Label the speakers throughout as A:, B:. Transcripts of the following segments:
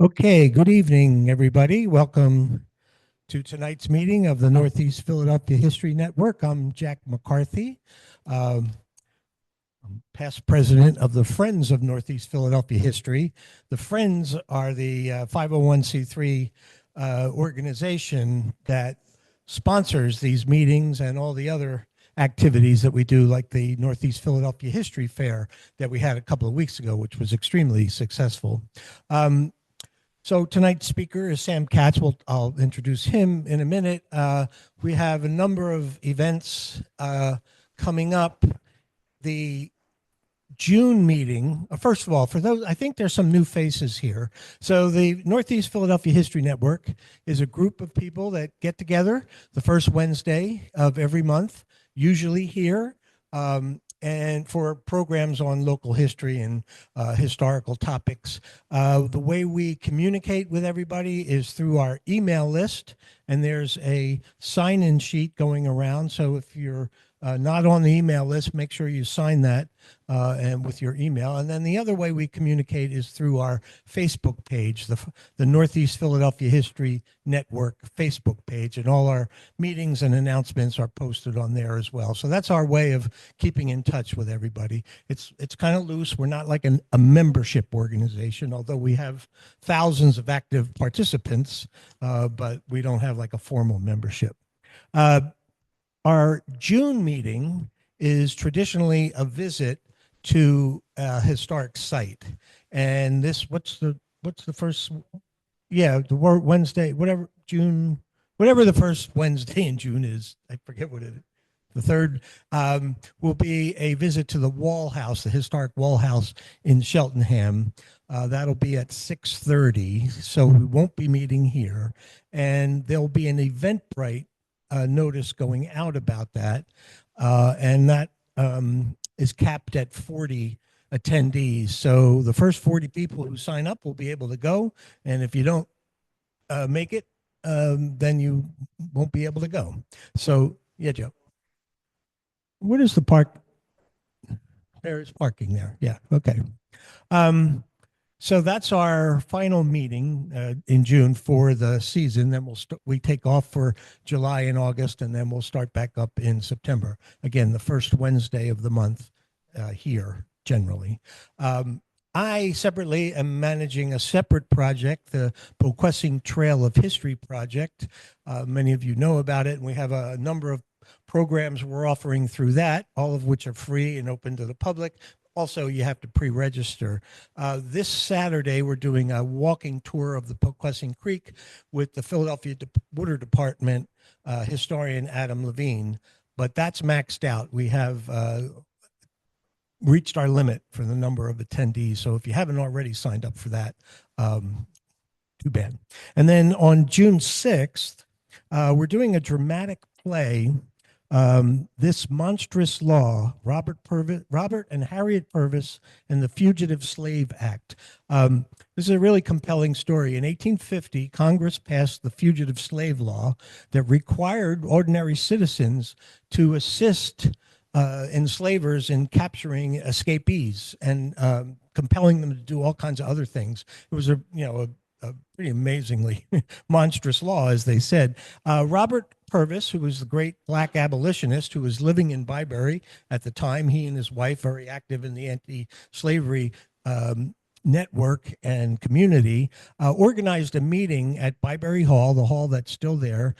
A: Okay, good evening, everybody. Welcome to tonight's meeting of the Northeast Philadelphia History Network. I'm Jack McCarthy, um, past president of the Friends of Northeast Philadelphia History. The Friends are the 501c3 organization that sponsors these meetings and all the other activities that we do, like the Northeast Philadelphia History Fair that we had a couple of weeks ago, which was extremely successful. So tonight's speaker is Sam Katz. I'll introduce him in a minute. We have a number of events coming up. The June meeting, first of all, for those, I think there's some new faces here. So the Northeast Philadelphia History Network is a group of people that get together the first Wednesday of every month, usually here. And for programs on local history and historical topics. The way we communicate with everybody is through our email list, and there's a sign-in sheet going around. So if you're not on the email list, make sure you sign that and with your email. And then the other way we communicate is through our Facebook page, the Northeast Philadelphia History Network Facebook page, and all our meetings and announcements are posted on there as well. So that's our way of keeping in touch with everybody. It's kind of loose. We're not like a membership organization, although we have thousands of active participants, but we don't have like a formal membership. Our June meeting is traditionally a visit to a historic site. And this, what's the first, the Wednesday, whatever the first Wednesday in June is, I forget what it is. The third will be a visit to the Wall House, the historic Wall House in Cheltenham. That'll be at 6:30, so we won't be meeting here. And there'll be an Eventbrite notice going out about that, and that is capped at 40 attendees. So the first 40 people who sign up will be able to go, and if you don't make it, then you won't be able to go. So, yeah, Joe. What is the park? There is parking there. Yeah, okay. So that's our final meeting in June for the season. Then we take off for July and August, and then we'll start back up in September. Again, the first Wednesday of the month here, generally. I separately am managing a separate project, the Boquessing Trail of History project. Many of you know about it, and we have a number of programs we're offering through that, all of which are free and open to the public. Also, you have to pre-register. This Saturday, we're doing a walking tour of the Boquessing Creek with the Philadelphia Water Department historian Adam Levine, but that's maxed out. We have reached our limit for the number of attendees, so if you haven't already signed up for that, too bad. And then on June 6th, we're doing a dramatic play, This Monstrous Law, Robert and Harriet Purvis and the Fugitive Slave Act. This is a really compelling story. In 1850, Congress passed the Fugitive Slave Law that required ordinary citizens to assist enslavers in capturing escapees and compelling them to do all kinds of other things. It was a pretty amazingly monstrous law, as they said. Robert Purvis, who was the great black abolitionist who was living in Byberry at the time, he and his wife, very active in the anti-slavery network and community, organized a meeting at Byberry Hall, the hall that's still there,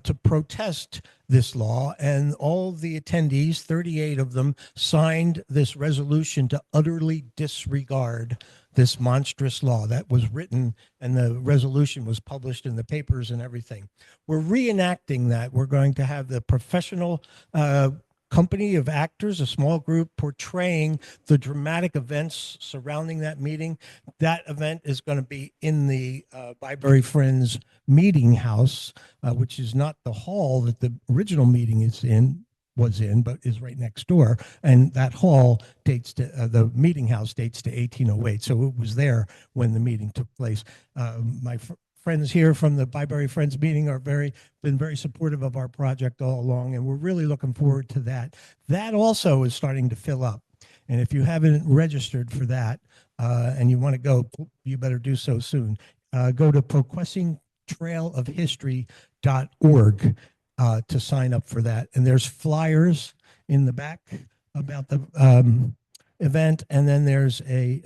A: to protest this law. And all the attendees, 38 of them, signed this resolution to utterly disregard this monstrous law that was written, and the resolution was published in the papers and everything. We're reenacting that. We're going to have the professional company of actors, a small group, portraying the dramatic events surrounding that meeting. That event is going to be in the Byberry Friends meeting house, which is not the hall that the original meeting was in, but is right next door. And that hall dates to, the meeting house dates to 1808. So it was there when the meeting took place. My friends here from the Byberry Friends meeting are been very supportive of our project all along, and we're really looking forward to that. That also is starting to fill up. And if you haven't registered for that and you want to go, you better do so soon. go to PoquessingTrailOfHistory.org to sign up for that. And there's flyers in the back about the event, and then there's a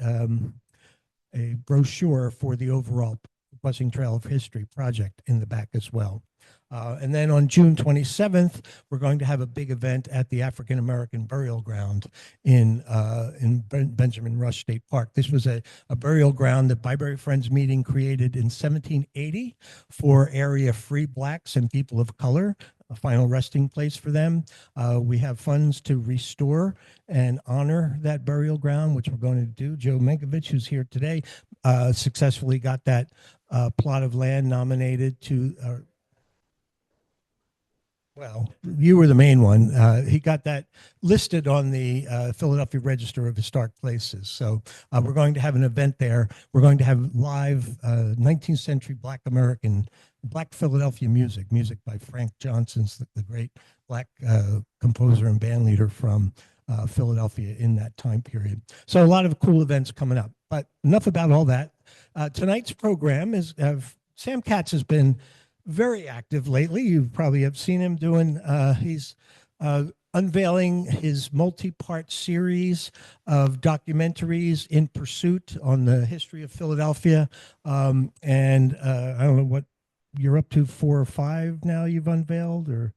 A: brochure for the overall Busing Trail of History project in the back as well. And then on June 27th, we're going to have a big event at the African American Burial Ground in Benjamin Rush State Park. This was a burial ground that Byberry Friends Meeting created in 1780 for area-free blacks and people of color, a final resting place for them. We have funds to restore and honor that burial ground, which we're going to do. Joe Mankiewicz, who's here today, successfully got that plot of land nominated to well, you were the main one. He got that listed on the Philadelphia Register of Historic Places. So we're going to have an event there. We're going to have live 19th century Black Philadelphia music by Frank Johnson, the great Black composer and band leader from Philadelphia in that time period. So a lot of cool events coming up. But enough about all that. Tonight's program is Sam Katz has been very active lately. You probably have seen him doing, he's unveiling his multi-part series of documentaries in pursuit on the history of Philadelphia. And I don't know what you're up to, 4 or 5 now you've unveiled, or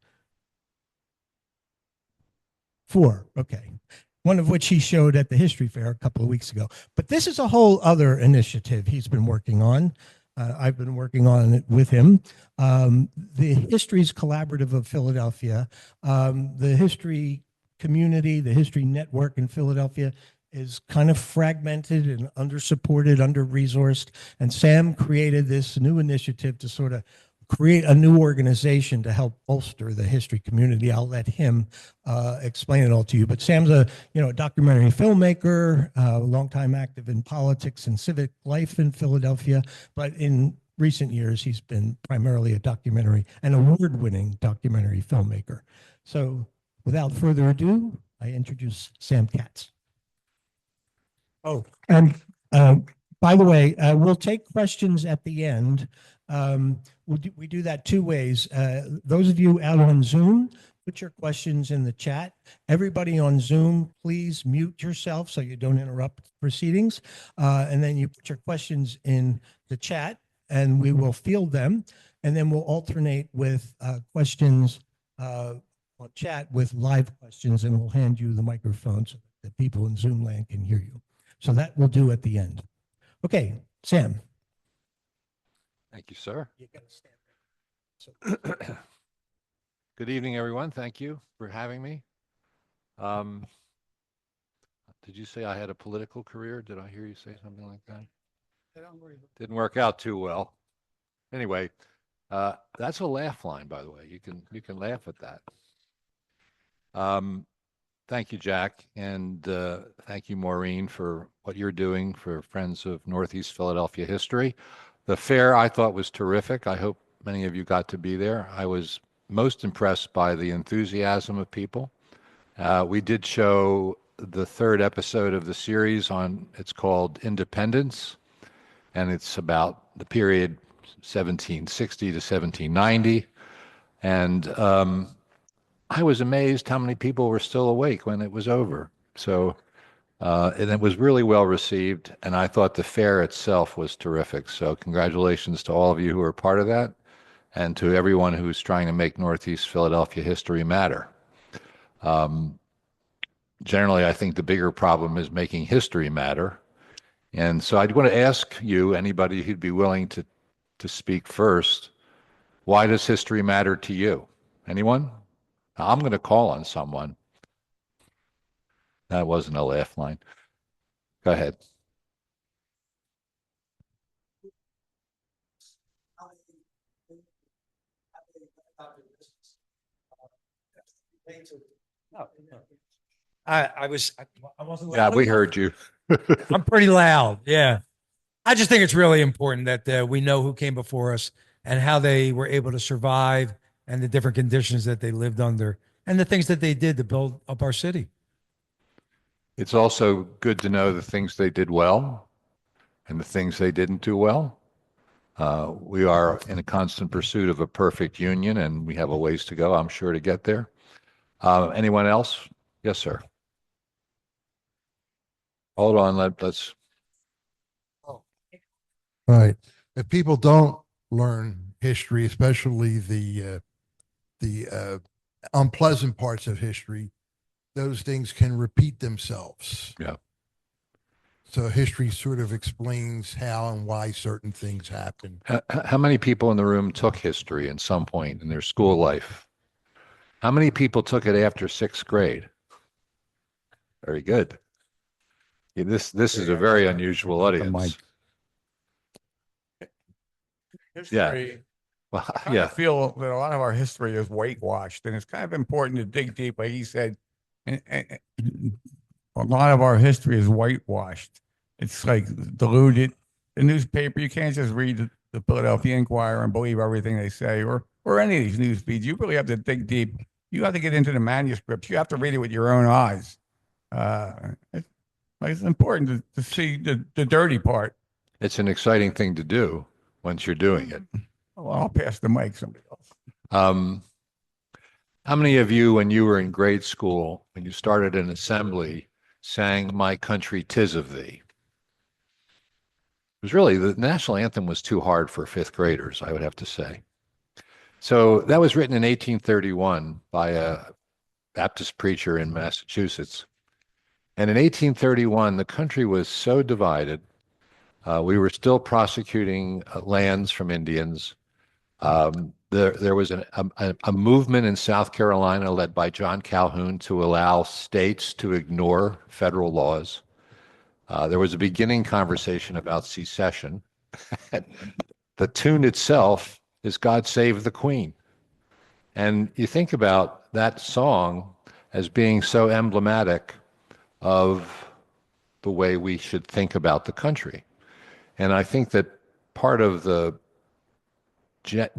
A: 4, okay. One of which he showed at the History Fair a couple of weeks ago. But this is a whole other initiative he's been working on. I've been working on it with him. The Histories Collaborative of Philadelphia, the history community, the history network in Philadelphia is kind of fragmented and under-supported, under-resourced. And Sam created this new initiative to sort of create a new organization to help bolster the history community. I'll let him explain it all to you. But Sam's a documentary filmmaker, longtime active in politics and civic life in Philadelphia. But in recent years, he's been primarily an award-winning documentary filmmaker. So without further ado, I introduce Sam Katz. Oh, and by the way, we'll take questions at the end. We do that 2 ways. Those of you out on Zoom, put your questions in the chat. Everybody on Zoom, please mute yourself so you don't interrupt proceedings. And then you put your questions in the chat and we will field them. And then we'll alternate with questions on chat with live questions, and we'll hand you the microphone so that people in Zoom land can hear you. So that we'll do at the end. Okay, Sam.
B: Thank you, sir.
A: You gotta stand there. So.
B: Good evening, everyone. Thank you for having me. Did you say I had a political career? Did I hear you say something like that? Didn't work out too well. Anyway, that's a laugh line, by the way. You can laugh at that. Thank you, Jack, and thank you, Maureen, for what you're doing for Friends of Northeast Philadelphia History. The fair I thought was terrific. I hope many of you got to be there. I was most impressed by the enthusiasm of people. We did show the 3rd episode of the series it's called Independence, and it's about the period 1760 to 1790. And I was amazed how many people were still awake when it was over. So, and it was really well received, and I thought the fair itself was terrific. So congratulations to all of you who are part of that, and to everyone who's trying to make Northeast Philadelphia history matter. Generally, I think the bigger problem is making history matter. And so I'd want to ask you, anybody who'd be willing to speak first, why does history matter to you? Anyone? I'm going to call on someone. That wasn't a laugh line. Go ahead.
C: I wasn't.
B: Yeah, we heard you.
C: I'm pretty loud. Yeah. I just think it's really important that we know who came before us and how they were able to survive and the different conditions that they lived under and the things that they did to build up our city.
B: It's also good to know the things they did well and the things they didn't do well. We are in a constant pursuit of a perfect union, and we have a ways to go, I'm sure, to get there. Anyone else? Yes, sir. Hold on. Let's.
D: Right. If people don't learn history, especially the unpleasant parts of history, those things can repeat themselves.
B: Yeah.
D: So history sort of explains how and why certain things happen.
B: How many people in the room took history at some point in their school life? How many people took it after sixth grade? Very good. Yeah, this is a very unusual audience.
E: History,
B: Well,
E: I kind
B: yeah.
E: of feel that a lot of our history is whitewashed, and it's kind of important to dig deep. Like he said, a lot of our history is whitewashed. It's like diluted. The newspaper, you can't just read the Philadelphia Inquirer and believe everything they say, or any of these news feeds. You really have to dig deep. You have to get into the manuscripts. You have to read it with your own eyes. It's important to see the dirty part.
B: It's an exciting thing to do once you're doing it.
E: Well, I'll pass the mic to somebody else.
B: How many of you, when you were in grade school, when you started an assembly, sang "My Country 'Tis of Thee"? It was really, the national anthem was too hard for fifth graders, I would have to say. So that was written in 1831 by a Baptist preacher in Massachusetts. And in 1831, the country was so divided. We were still prosecuting lands from Indians. There was a movement in South Carolina led by John Calhoun to allow states to ignore federal laws. There was a beginning conversation about secession. The tune itself is "God Save the Queen." And you think about that song as being so emblematic of the way we should think about the country. And I think that part of the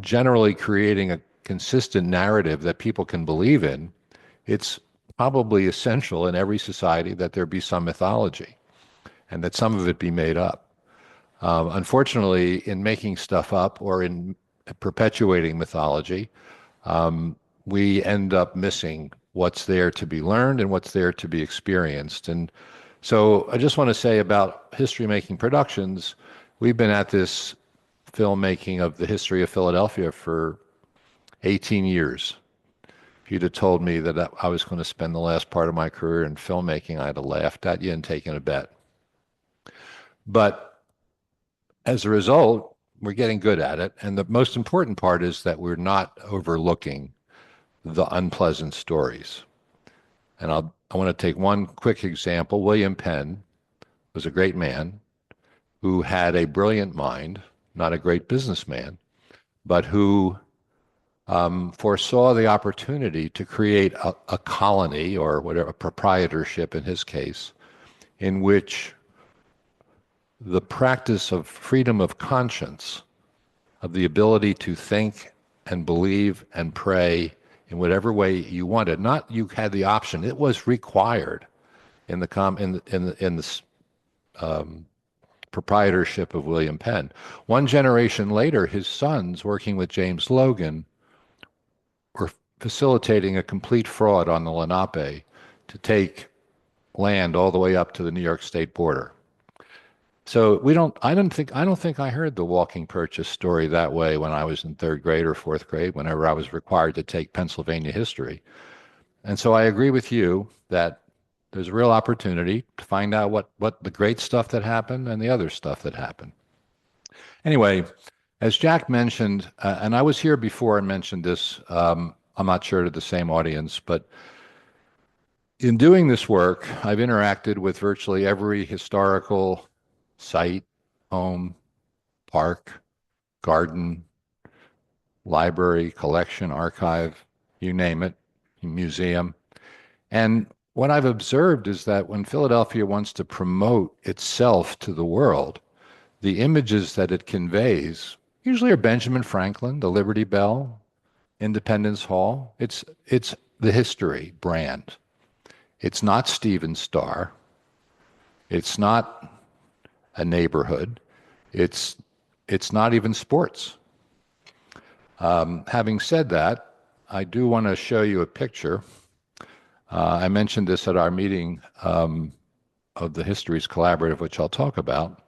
B: generally creating a consistent narrative that people can believe in, it's probably essential in every society that there be some mythology and that some of it be made up. Unfortunately, in making stuff up or in perpetuating mythology, we end up missing what's there to be learned and what's there to be experienced. And so I just want to say about History Making Productions, we've been at this filmmaking of the history of Philadelphia for 18 years. If you'd have told me that I was going to spend the last part of my career in filmmaking, I'd have laughed at you and taken a bet. But as a result, we're getting good at it. And the most important part is that we're not overlooking the unpleasant stories. And I want to take one quick example. William Penn was a great man who had a brilliant mind, not a great businessman, but who foresaw the opportunity to create a colony, or whatever, a proprietorship in his case, in which the practice of freedom of conscience, of the ability to think and believe and pray in whatever way you wanted, not you had the option, it was required in the proprietorship of William Penn. One generation later, his sons, working with James Logan, were facilitating a complete fraud on the Lenape to take land all the way up to the New York State border. So I don't think I heard the walking purchase story that way when I was in third grade or fourth grade, whenever I was required to take Pennsylvania history. And so I agree with you that there's a real opportunity to find out what the great stuff that happened and the other stuff that happened. Anyway, as Jack mentioned, and I was here before and mentioned this, I'm not sure to the same audience, but in doing this work, I've interacted with virtually every historical site, home, park, garden, library, collection, archive, you name it, museum. And what I've observed is that when Philadelphia wants to promote itself to the world, the images that it conveys usually are Benjamin Franklin, the Liberty Bell, Independence Hall. It's the history brand. It's not Stephen Starr. It's not a neighborhood. It's it's not even sports. Having said that, I do want to show you a picture. I mentioned this at our meeting of the Histories Collaborative, which I'll talk about,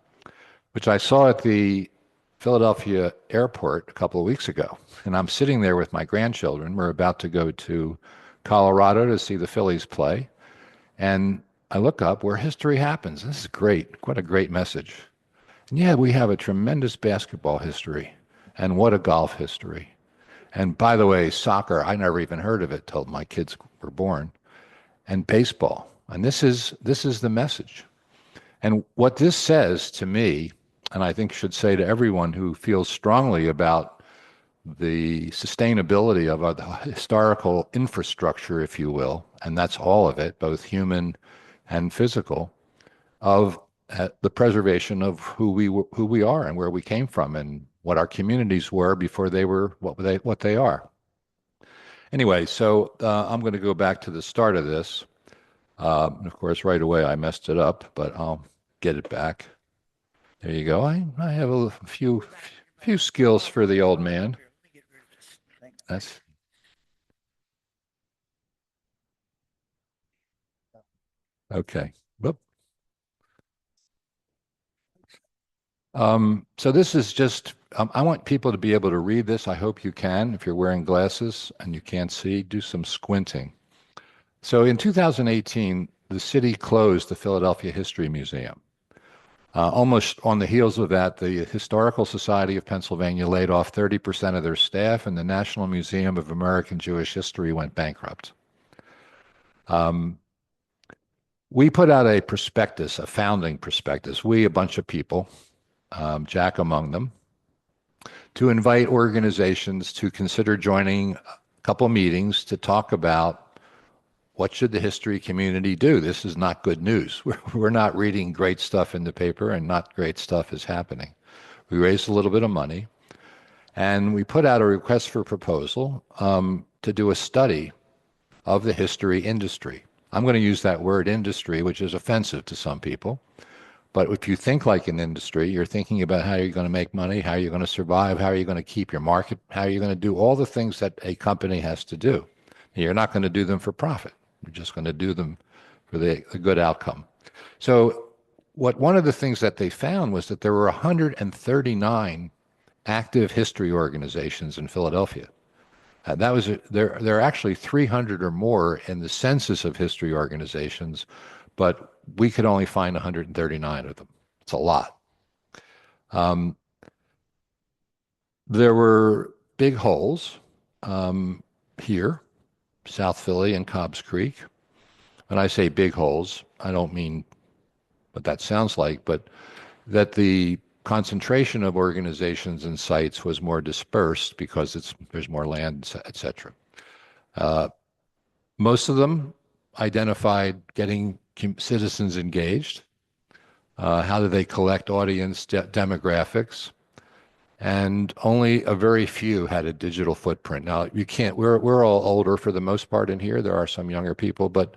B: which I saw at the Philadelphia airport a couple of weeks ago. And I'm sitting there with my grandchildren. We're about to go to Colorado to see the Phillies play. And I look up where history happens. This is great. What a great message. And yeah, we have a tremendous basketball history. And what a golf history. And by the way, soccer, I never even heard of it till my kids were born. And baseball. And this is the message. And what this says to me, and I think should say to everyone who feels strongly about the sustainability of our historical infrastructure, if you will, and that's all of it, both human and physical, of the preservation of who we are and where we came from and what our communities were before they were what they are. Anyway, so I'm going to go back to the start of this. Of course, right away I messed it up, but I'll get it back. There you go. I have a few skills for the old man. That's okay. Whoop. So this is just, I want people to be able to read this. I hope you can. If you're wearing glasses and you can't see, do some squinting. So in 2018, the city closed the Philadelphia History Museum. Almost on the heels of that, the Historical Society of Pennsylvania laid off 30% of their staff, and the National Museum of American Jewish History went bankrupt. We put out a prospectus, a founding prospectus, we, a bunch of people, Jack among them, to invite organizations to consider joining a couple meetings to talk about what should the history community do? This is not good news. We're not reading great stuff in the paper and not great stuff is happening. We raised a little bit of money and we put out a request for proposal to do a study of the history industry. I'm going to use that word industry, which is offensive to some people. But if you think like an industry, you're thinking about how you're going to make money, how you're going to survive, how you're going to keep your market, how you're going to do all the things that a company has to do. You're not going to do them for profit. You're just going to do them for the good outcome. So one of the things that they found was that there were 139 active history organizations in Philadelphia. That was there are actually 300 or more in the census of history organizations, but we could only find 139 of them. It's a lot. There were big holes here, South Philly and Cobb's Creek. When I say big holes, I don't mean what that sounds like, but that the concentration of organizations and sites was more dispersed because there's more land, et cetera. Most of them identified getting citizens engaged. How do they collect audience demographics? And only a very few had a digital footprint. Now, you can't, we're all older for the most part in here. There are some younger people, but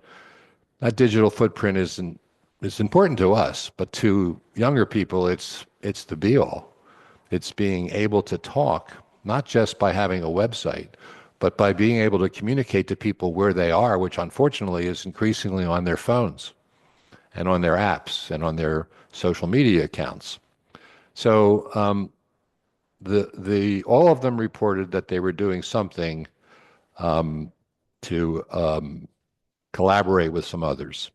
B: that digital footprint is important to us, but to younger people, it's the be-all. It's being able to talk, not just by having a website, but by being able to communicate to people where they are, which unfortunately is increasingly on their phones and on their apps and on their social media accounts. So all of them reported that they were doing something to collaborate with some others.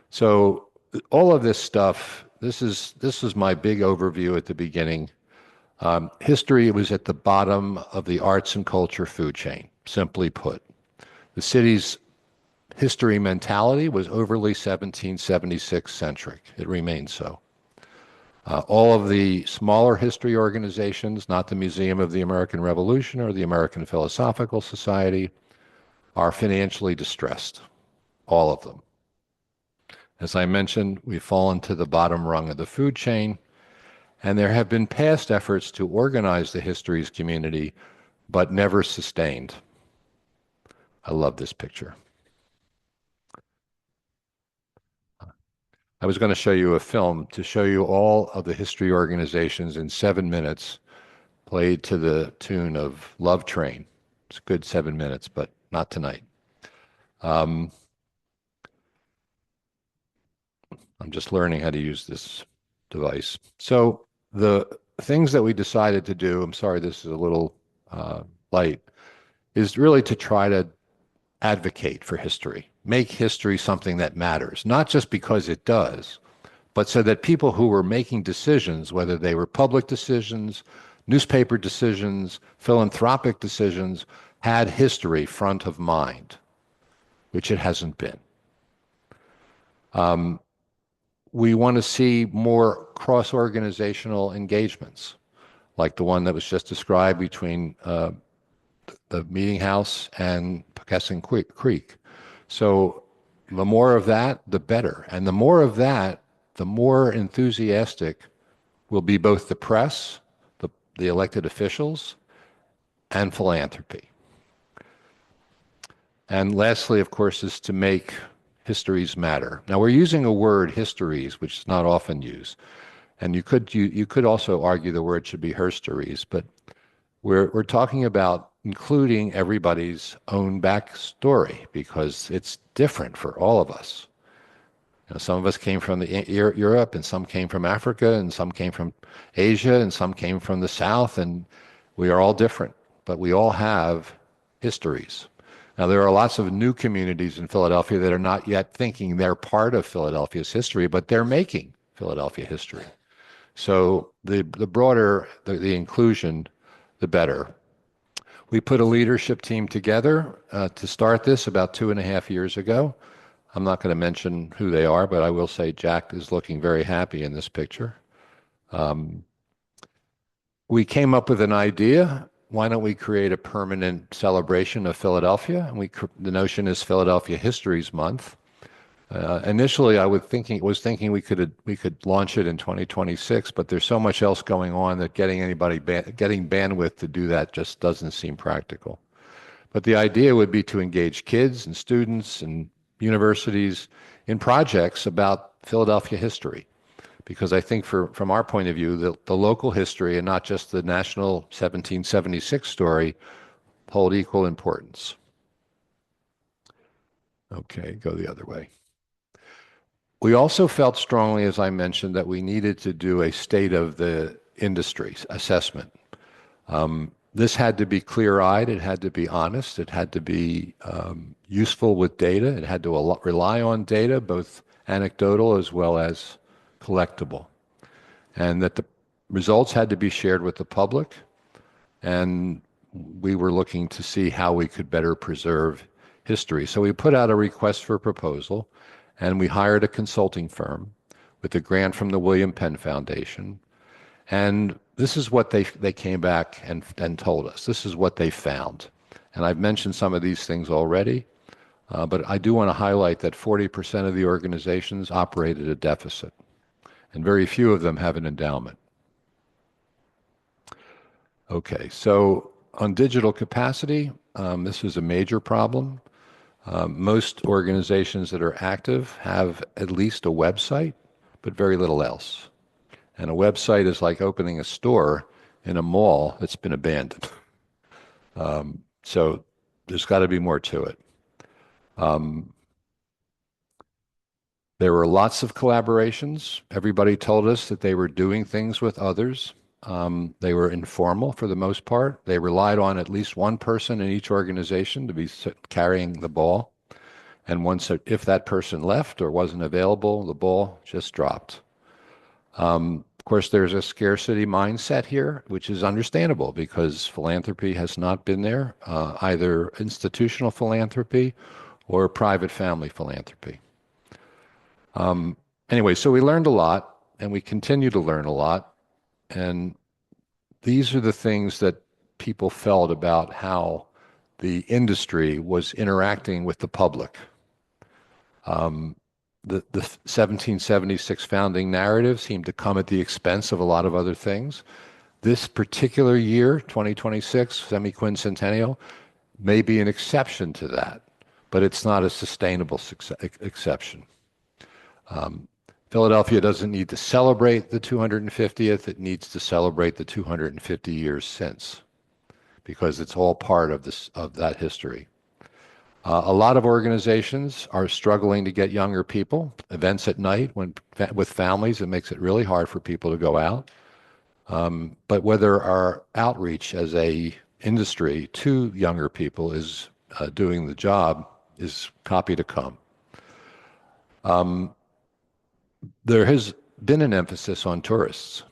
B: So all of this stuff, this is my big overview at the beginning. History was at the bottom of the arts and culture food chain, simply put. The city's history mentality was overly 1776 centric. It remains so. All of the smaller history organizations, not the Museum of the American Revolution or the American Philosophical Society, are financially distressed. All of them. As I mentioned, we've fallen to the bottom rung of the food chain, and there have been past efforts to organize the histories community, but never sustained. I love this picture. I was going to show you a film to show you all of the history organizations in 7 minutes, played to the tune of Love Train. It's a good 7 minutes, but not tonight. I'm just learning how to use this device. So the things that we decided to do, I'm sorry this is a little light, is really to try to advocate for history, make history something that matters, not just because it does, but so that people who were making decisions, whether they were public decisions, newspaper decisions, philanthropic decisions, had history front of mind, which it hasn't been. We want to see more cross-organizational engagements, like the one that was just described between the Meeting House and Pocassin Creek. So the more of that, the better. And the more of that, the more enthusiastic will be both the press, the elected officials, and philanthropy. And lastly, of course, is to make histories matter. Now we're using a word, histories, which is not often used. And you could also argue the word should be herstories, but we're talking about including everybody's own backstory because it's different for all of us. You know, some of us came from Europe, and some came from Africa, and some came from Asia, and some came from the South, and we are all different, but we all have histories. Now, there are lots of new communities in Philadelphia that are not yet thinking they're part of Philadelphia's history, but they're making Philadelphia history. So the broader the inclusion, the better. We put a leadership team together to start this about 2.5 years ago. I'm not going to mention who they are, but I will say Jack is looking very happy in this picture. We came up with an idea. Why don't we create a permanent celebration of Philadelphia? And the notion is Philadelphia Histories Month. Initially, I was thinking we could launch it in 2026, but there's so much else going on that getting bandwidth to do that just doesn't seem practical. But the idea would be to engage kids and students and universities in projects about Philadelphia history, because I think from our point of view, the local history and not just the national 1776 story hold equal importance. Okay, go the other way. We also felt strongly, as I mentioned, that we needed to do a state of the industry assessment. This had to be clear-eyed, it had to be honest, it had to be useful with data, it had to rely on data, both anecdotal as well as collectible, and that the results had to be shared with the public, and we were looking to see how we could better preserve history. So we put out a request for proposal, and we hired a consulting firm with a grant from the William Penn Foundation. And this is what they came back and told us. This is what they found. And I've mentioned some of these things already, but I do want to highlight that 40% of the organizations operate at a deficit, and very few of them have an endowment. Okay, so on digital capacity, this is a major problem. Most organizations that are active have at least a website, but very little else. And a website is like opening a store in a mall that's been abandoned. So there's got to be more to it. There were lots of collaborations. Everybody told us that they were doing things with others. They were informal for the most part. They relied on at least one person in each organization to be carrying the ball. And if that person left or wasn't available, the ball just dropped. Of course, there's a scarcity mindset here, which is understandable because philanthropy has not been there, either institutional philanthropy or private family philanthropy. Anyway, so we learned a lot, and we continue to learn a lot. And these are the things that people felt about how the industry was interacting with the public. The 1776 founding narrative seemed to come at the expense of a lot of other things. This particular year, 2026, semi-quincentennial, may be an exception to that, but it's not a sustainable exception. Philadelphia doesn't need to celebrate the 250th, it needs to celebrate the 250 years since, because it's all part of this, of that history. A lot of organizations are struggling to get younger people. Events at night with families, it makes it really hard for people to go out. But whether our outreach as a industry to younger people is doing the job is copy to come. There has been an emphasis on tourists.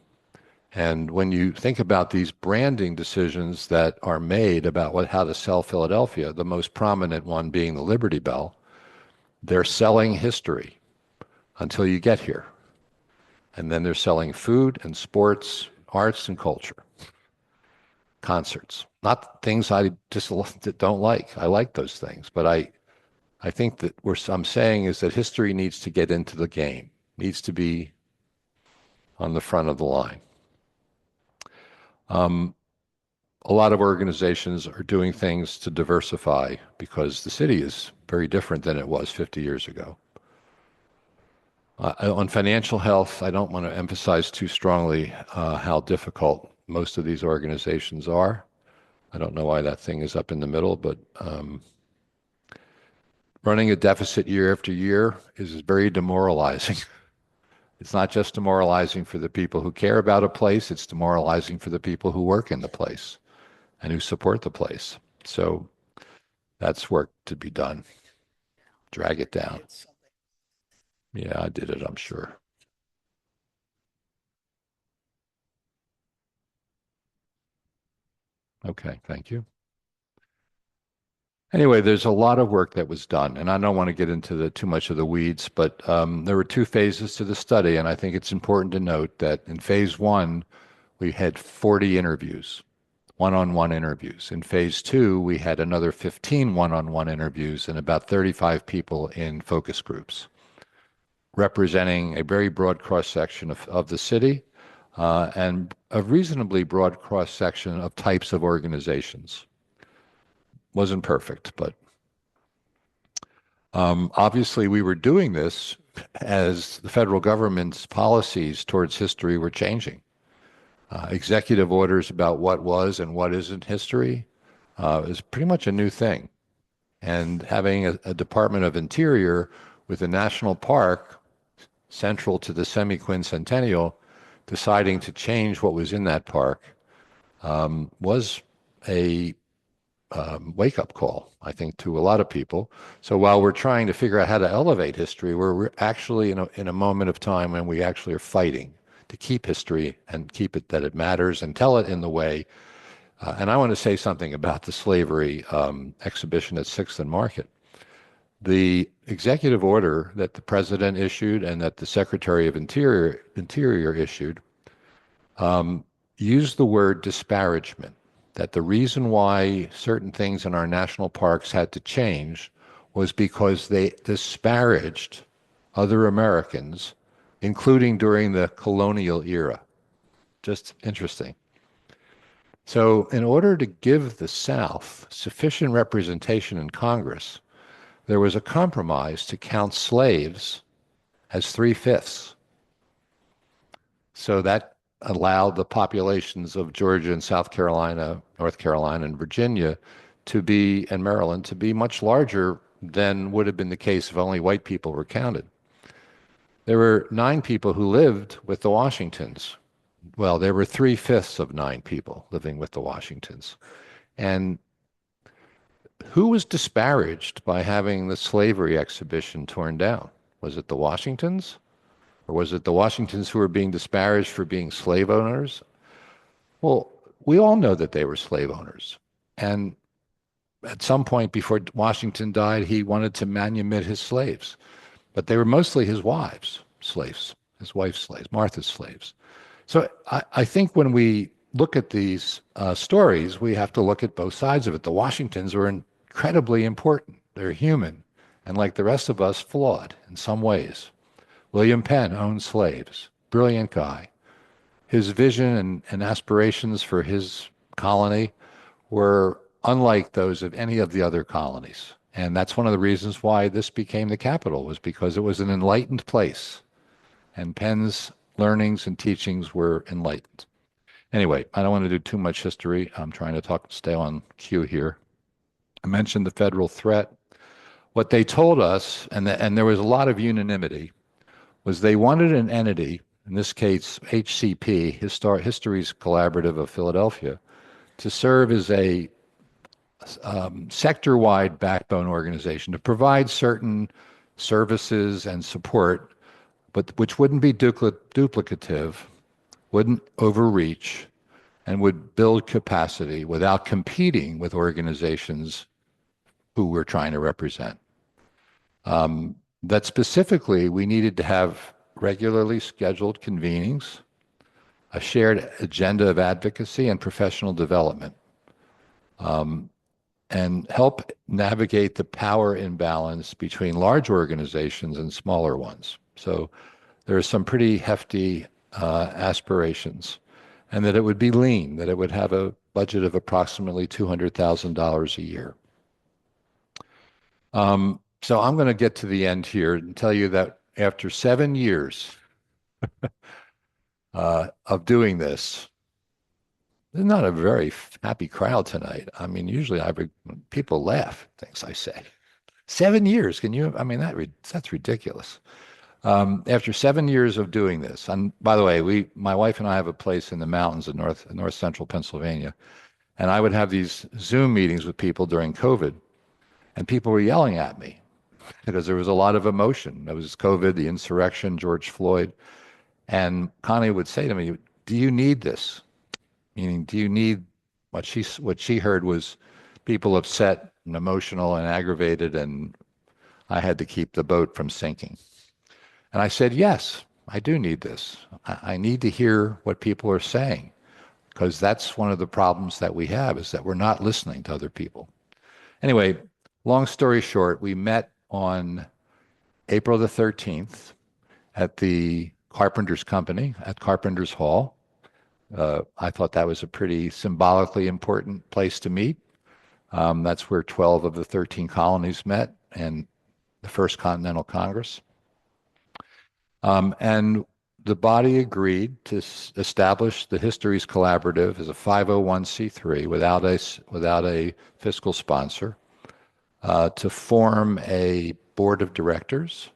B: And when you think about these branding decisions that are made about how to sell Philadelphia, the most prominent one being the Liberty Bell, they're selling history until you get here. And then they're selling food and sports, arts and culture, concerts. Not things I just don't like. I like those things, but I think that what I'm saying is that history needs to get into the game, needs to be on the front of the line. A lot of organizations are doing things to diversify because the city is very different than it was 50 years ago. On financial health, I don't want to emphasize too strongly how difficult most of these organizations are. I don't know why that thing is up in the middle, but running a deficit year after year is very demoralizing. It's not just demoralizing for the people who care about a place, it's demoralizing for the people who work in the place and who support the place. So that's work to be done. Drag it down. Yeah, I did it, I'm sure. Okay, thank you. Anyway, there's a lot of work that was done, and I don't want to get into too much of the weeds, but there were 2 phases to the study, and I think it's important to note that in phase 1, we had 40 interviews, one-on-one interviews. In phase 2, we had another 15 one-on-one interviews and about 35 people in focus groups, representing a very broad cross-section of the city and a reasonably broad cross-section of types of organizations. Wasn't perfect, but obviously we were doing this as the federal government's policies towards history were changing. Executive orders about what was and what isn't history is pretty much a new thing. And having a Department of Interior with a national park central to the semi-quincentennial deciding to change what was in that park was a wake-up call, I think, to a lot of people. So while we're trying to figure out how to elevate history, we're actually in a moment of time when we actually are fighting to keep history and keep it that it matters and tell it in the way. And I want to say something about the slavery exhibition at 6th and Market. The executive order that the president issued and that the Secretary of Interior issued used the word disparagement, that the reason why certain things in our national parks had to change was because they disparaged other Americans, including during the colonial era. Just interesting. So in order to give the South sufficient representation in Congress, there was a compromise to count slaves as 3/5. So that allowed the populations of Georgia and South Carolina, North Carolina and Virginia to be, and Maryland, to be much larger than would have been the case if only white people were counted. There were 9 people who lived with the Washingtons. Well, there were 3/5 of 9 people living with the Washingtons. And who was disparaged by having the slavery exhibition torn down? Was it the Washingtons? Or was it the Washingtons who were being disparaged for being slave owners? Well, we all know that they were slave owners. And at some point before Washington died, he wanted to manumit his slaves. But they were mostly his wives' slaves, his wife's slaves, Martha's slaves. So I think when we look at these stories, we have to look at both sides of it. The Washingtons were incredibly important. They're human, and like the rest of us, flawed in some ways. William Penn owned slaves, brilliant guy. His vision and aspirations for his colony were unlike those of any of the other colonies. And that's one of the reasons why this became the capital, was because it was an enlightened place. and Penn's learnings and teachings were enlightened. Anyway, I don't want to do too much history. I'm trying to stay on cue here. I mentioned the federal threat. What they told us, and there was a lot of unanimity, was they wanted an entity, in this case HCP, Histories Collaborative of Philadelphia, to serve as a sector-wide backbone organization to provide certain services and support, but which wouldn't be duplicative, wouldn't overreach, and would build capacity without competing with organizations who we're trying to represent. That specifically, we needed to have regularly scheduled convenings, a shared agenda of advocacy and professional development, and help navigate the power imbalance between large organizations and smaller ones. So there are some pretty hefty aspirations, and that it would be lean, that it would have a budget of approximately $200,000 a year. So I'm going to get to the end here and tell you that after 7 years of doing this, there's not a very happy crowd tonight. I mean, usually people laugh at things I say. 7 years, can you? I mean, that's ridiculous. After 7 years of doing this, and by the way, my wife and I have a place in the mountains of north central Pennsylvania, and I would have these Zoom meetings with people during COVID, and people were yelling at me because there was a lot of emotion. There was COVID, the insurrection, George Floyd, and Connie would say to me, "Do you need this?" Meaning, do you need what she heard was people upset and emotional and aggravated, and I had to keep the boat from sinking. And I said, yes, I do need this. I need to hear what people are saying, because that's one of the problems that we have, is that we're not listening to other people. Anyway, long story short, we met on April the 13th at the Carpenters Company at Carpenters Hall. I thought that was a pretty symbolically important place to meet. That's where 12 of the 13 colonies met and the First Continental Congress. And the body agreed to establish the Histories Collaborative as a 501c3 without a fiscal sponsor, to form a board of directors,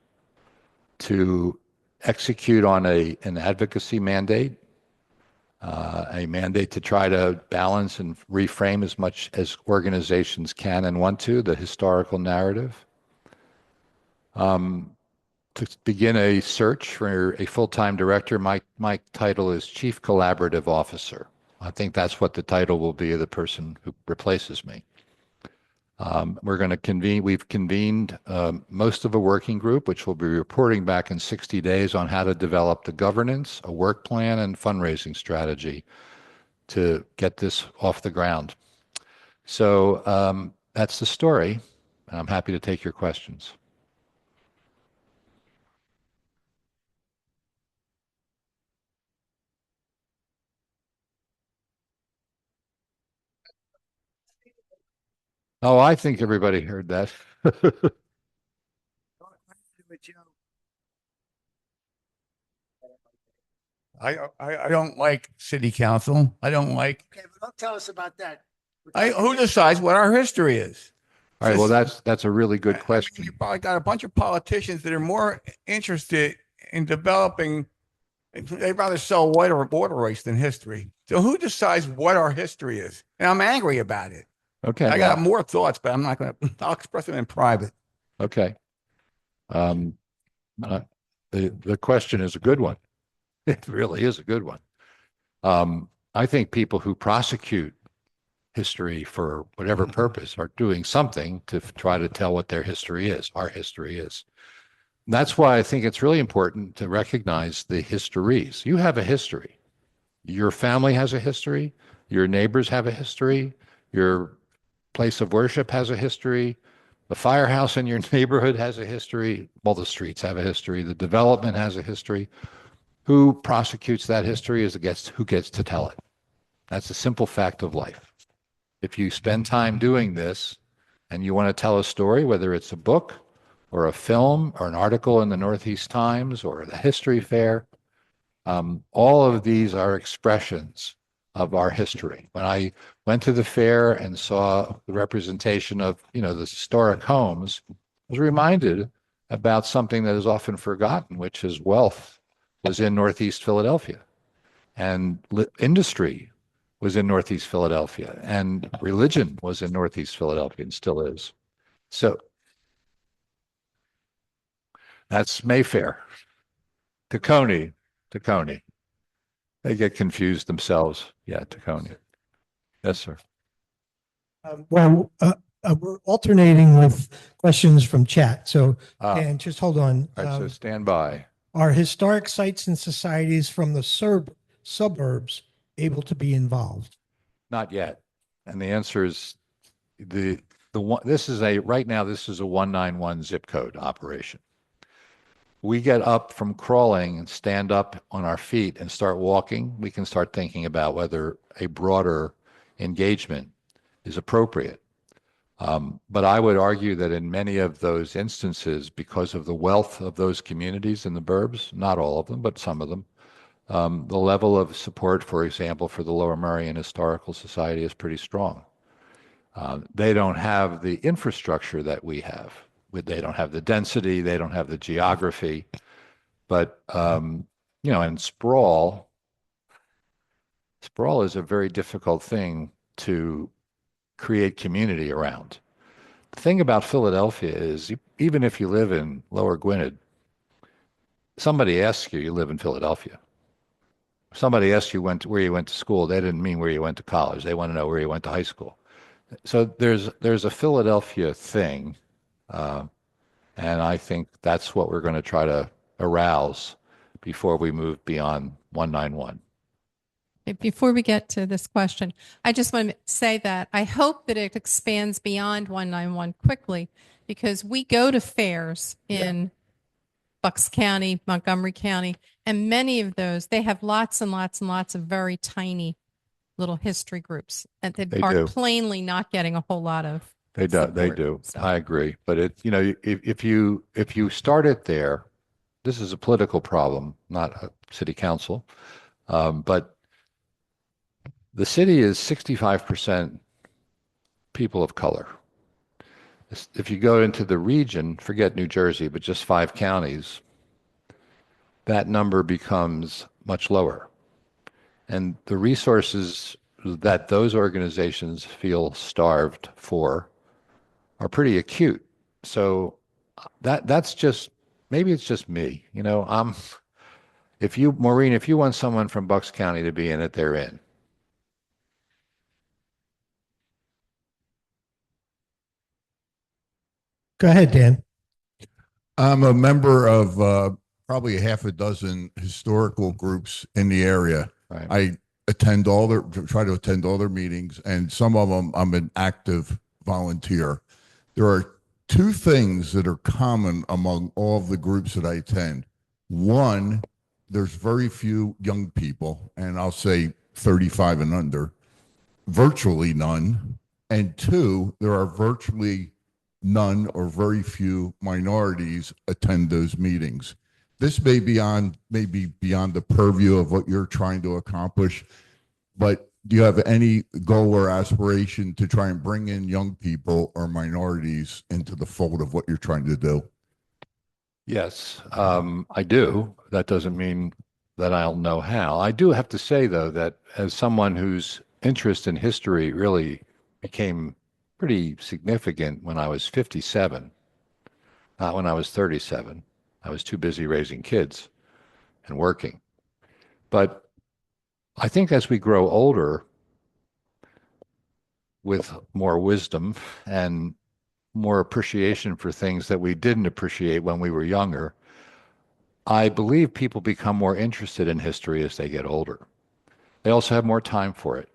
B: to execute on an advocacy mandate, a mandate to try to balance and reframe as much as organizations can and want to the historical narrative, to begin a search for a full-time director. My title is Chief Collaborative Officer. I think that's what the title will be of the person who replaces me. We're going to convene. We've convened most of a working group, which will be reporting back in 60 days on how to develop the governance, a work plan, and fundraising strategy to get this off the ground. So that's the story. I'm happy to take your questions. Oh, I think everybody heard that.
E: I don't like city council. I don't like.
F: Okay, but don't tell us about that.
E: Who decides what our history is?
B: All right. Well, that's a really good question.
E: You probably got a bunch of politicians that are more interested in developing. They'd rather sell water rights than history. So who decides what our history is? And I'm angry about it.
B: Okay.
E: I got more thoughts, but I'm not going to. I'll express them in private.
B: Okay. The question is a good one. It really is a good one. I think people who prosecute history for whatever purpose are doing something to try to tell what their history is, our history is. That's why I think it's really important to recognize the histories. You have a history. Your family has a history. Your neighbors have a history. Your place of worship has a history. The firehouse in your neighborhood has a history. All the streets have a history. The development has a history. Who prosecutes that history is who gets to tell it. That's a simple fact of life. If you spend time doing this and you want to tell a story, whether it's a book or a film or an article in the Northeast Times or the History Fair. All of these are expressions of our history. When I went to the fair and saw the representation of, the historic homes, I was reminded about something that is often forgotten, which is wealth was in Northeast Philadelphia, and industry was in Northeast Philadelphia, and religion was in Northeast Philadelphia and still is. So that's Mayfair. Tacony. They get confused themselves. Yeah, Tacony. Yes, sir.
A: We're alternating with questions from chat. So,
B: Ah,
A: Dan, just hold on.
B: all right, so stand by.
A: Are historic sites and societies from the suburbs able to be involved?
B: Not yet. And the answer is the one. Right now, this is a 191 zip code operation. We get up from crawling and stand up on our feet and start walking, we can start thinking about whether a broader engagement is appropriate. But I would argue that in many of those instances, because of the wealth of those communities in the burbs, not all of them, but some of them, the level of support, for example, for the Lower Merion Historical Society is pretty strong. They don't have the infrastructure that we have. They don't have the density, they don't have the geography, but and sprawl is a very difficult thing to create community around. The thing about Philadelphia is, even if you live in Lower Gwynedd, somebody asks you live in Philadelphia. Somebody asks you where you went to school, they didn't mean where you went to college. They want to know where you went to high school. So there's a Philadelphia thing. And I think that's what we're going to try to arouse before we move beyond 191.
F: Before we get to this question, I just want to say that I hope that it expands beyond 191 quickly, because we go to fairs in Bucks County, Montgomery County, and many of those, they have lots and lots and lots of very tiny little history groups, and they are plainly not getting a whole lot of support.
B: They do.
F: So.
B: I agree. But if you start it there, this is a political problem, not a city council. But the city is 65% people of color. If you go into the region, forget New Jersey, but just 5 counties, that number becomes much lower. And the resources that those organizations feel starved for are pretty acute. So that's just, maybe it's just me. Maureen, if you want someone from Bucks County to be in it, they're in.
A: Go ahead, Dan.
D: I'm a member of probably a half a dozen historical groups in the area.
B: Right.
D: I try to attend all their meetings, and some of them I'm an active volunteer. There are 2 things that are common among all of the groups that I attend. One, there's very few young people, and I'll say 35 and under, virtually none. And 2, there are virtually none or very few minorities attend those meetings. This may be beyond the purview of what you're trying to accomplish, but do you have any goal or aspiration to try and bring in young people or minorities into the fold of what you're trying to do?
B: Yes, I do. That doesn't mean that I'll know how. I do have to say, though, that as someone whose interest in history really became pretty significant when I was 57, not when I was 37. I was too busy raising kids and working. But I think as we grow older, with more wisdom and more appreciation for things that we didn't appreciate when we were younger, I believe people become more interested in history as they get older. They also have more time for it.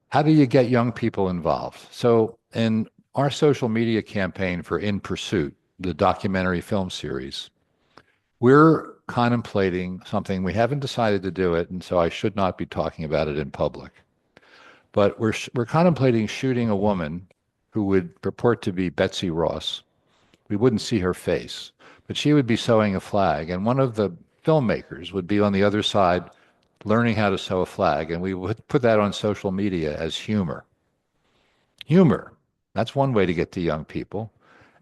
B: How do you get young people involved? So in our social media campaign for In Pursuit, the documentary film series, we're contemplating something. We haven't decided to do it, and so I should not be talking about it in public. But we're contemplating shooting a woman who would purport to be Betsy Ross, We wouldn't see her face, but she would be sewing a flag, and one of the filmmakers would be on the other side learning how to sew a flag, and we would put that on social media as humor. Humor. That's one way to get to young people.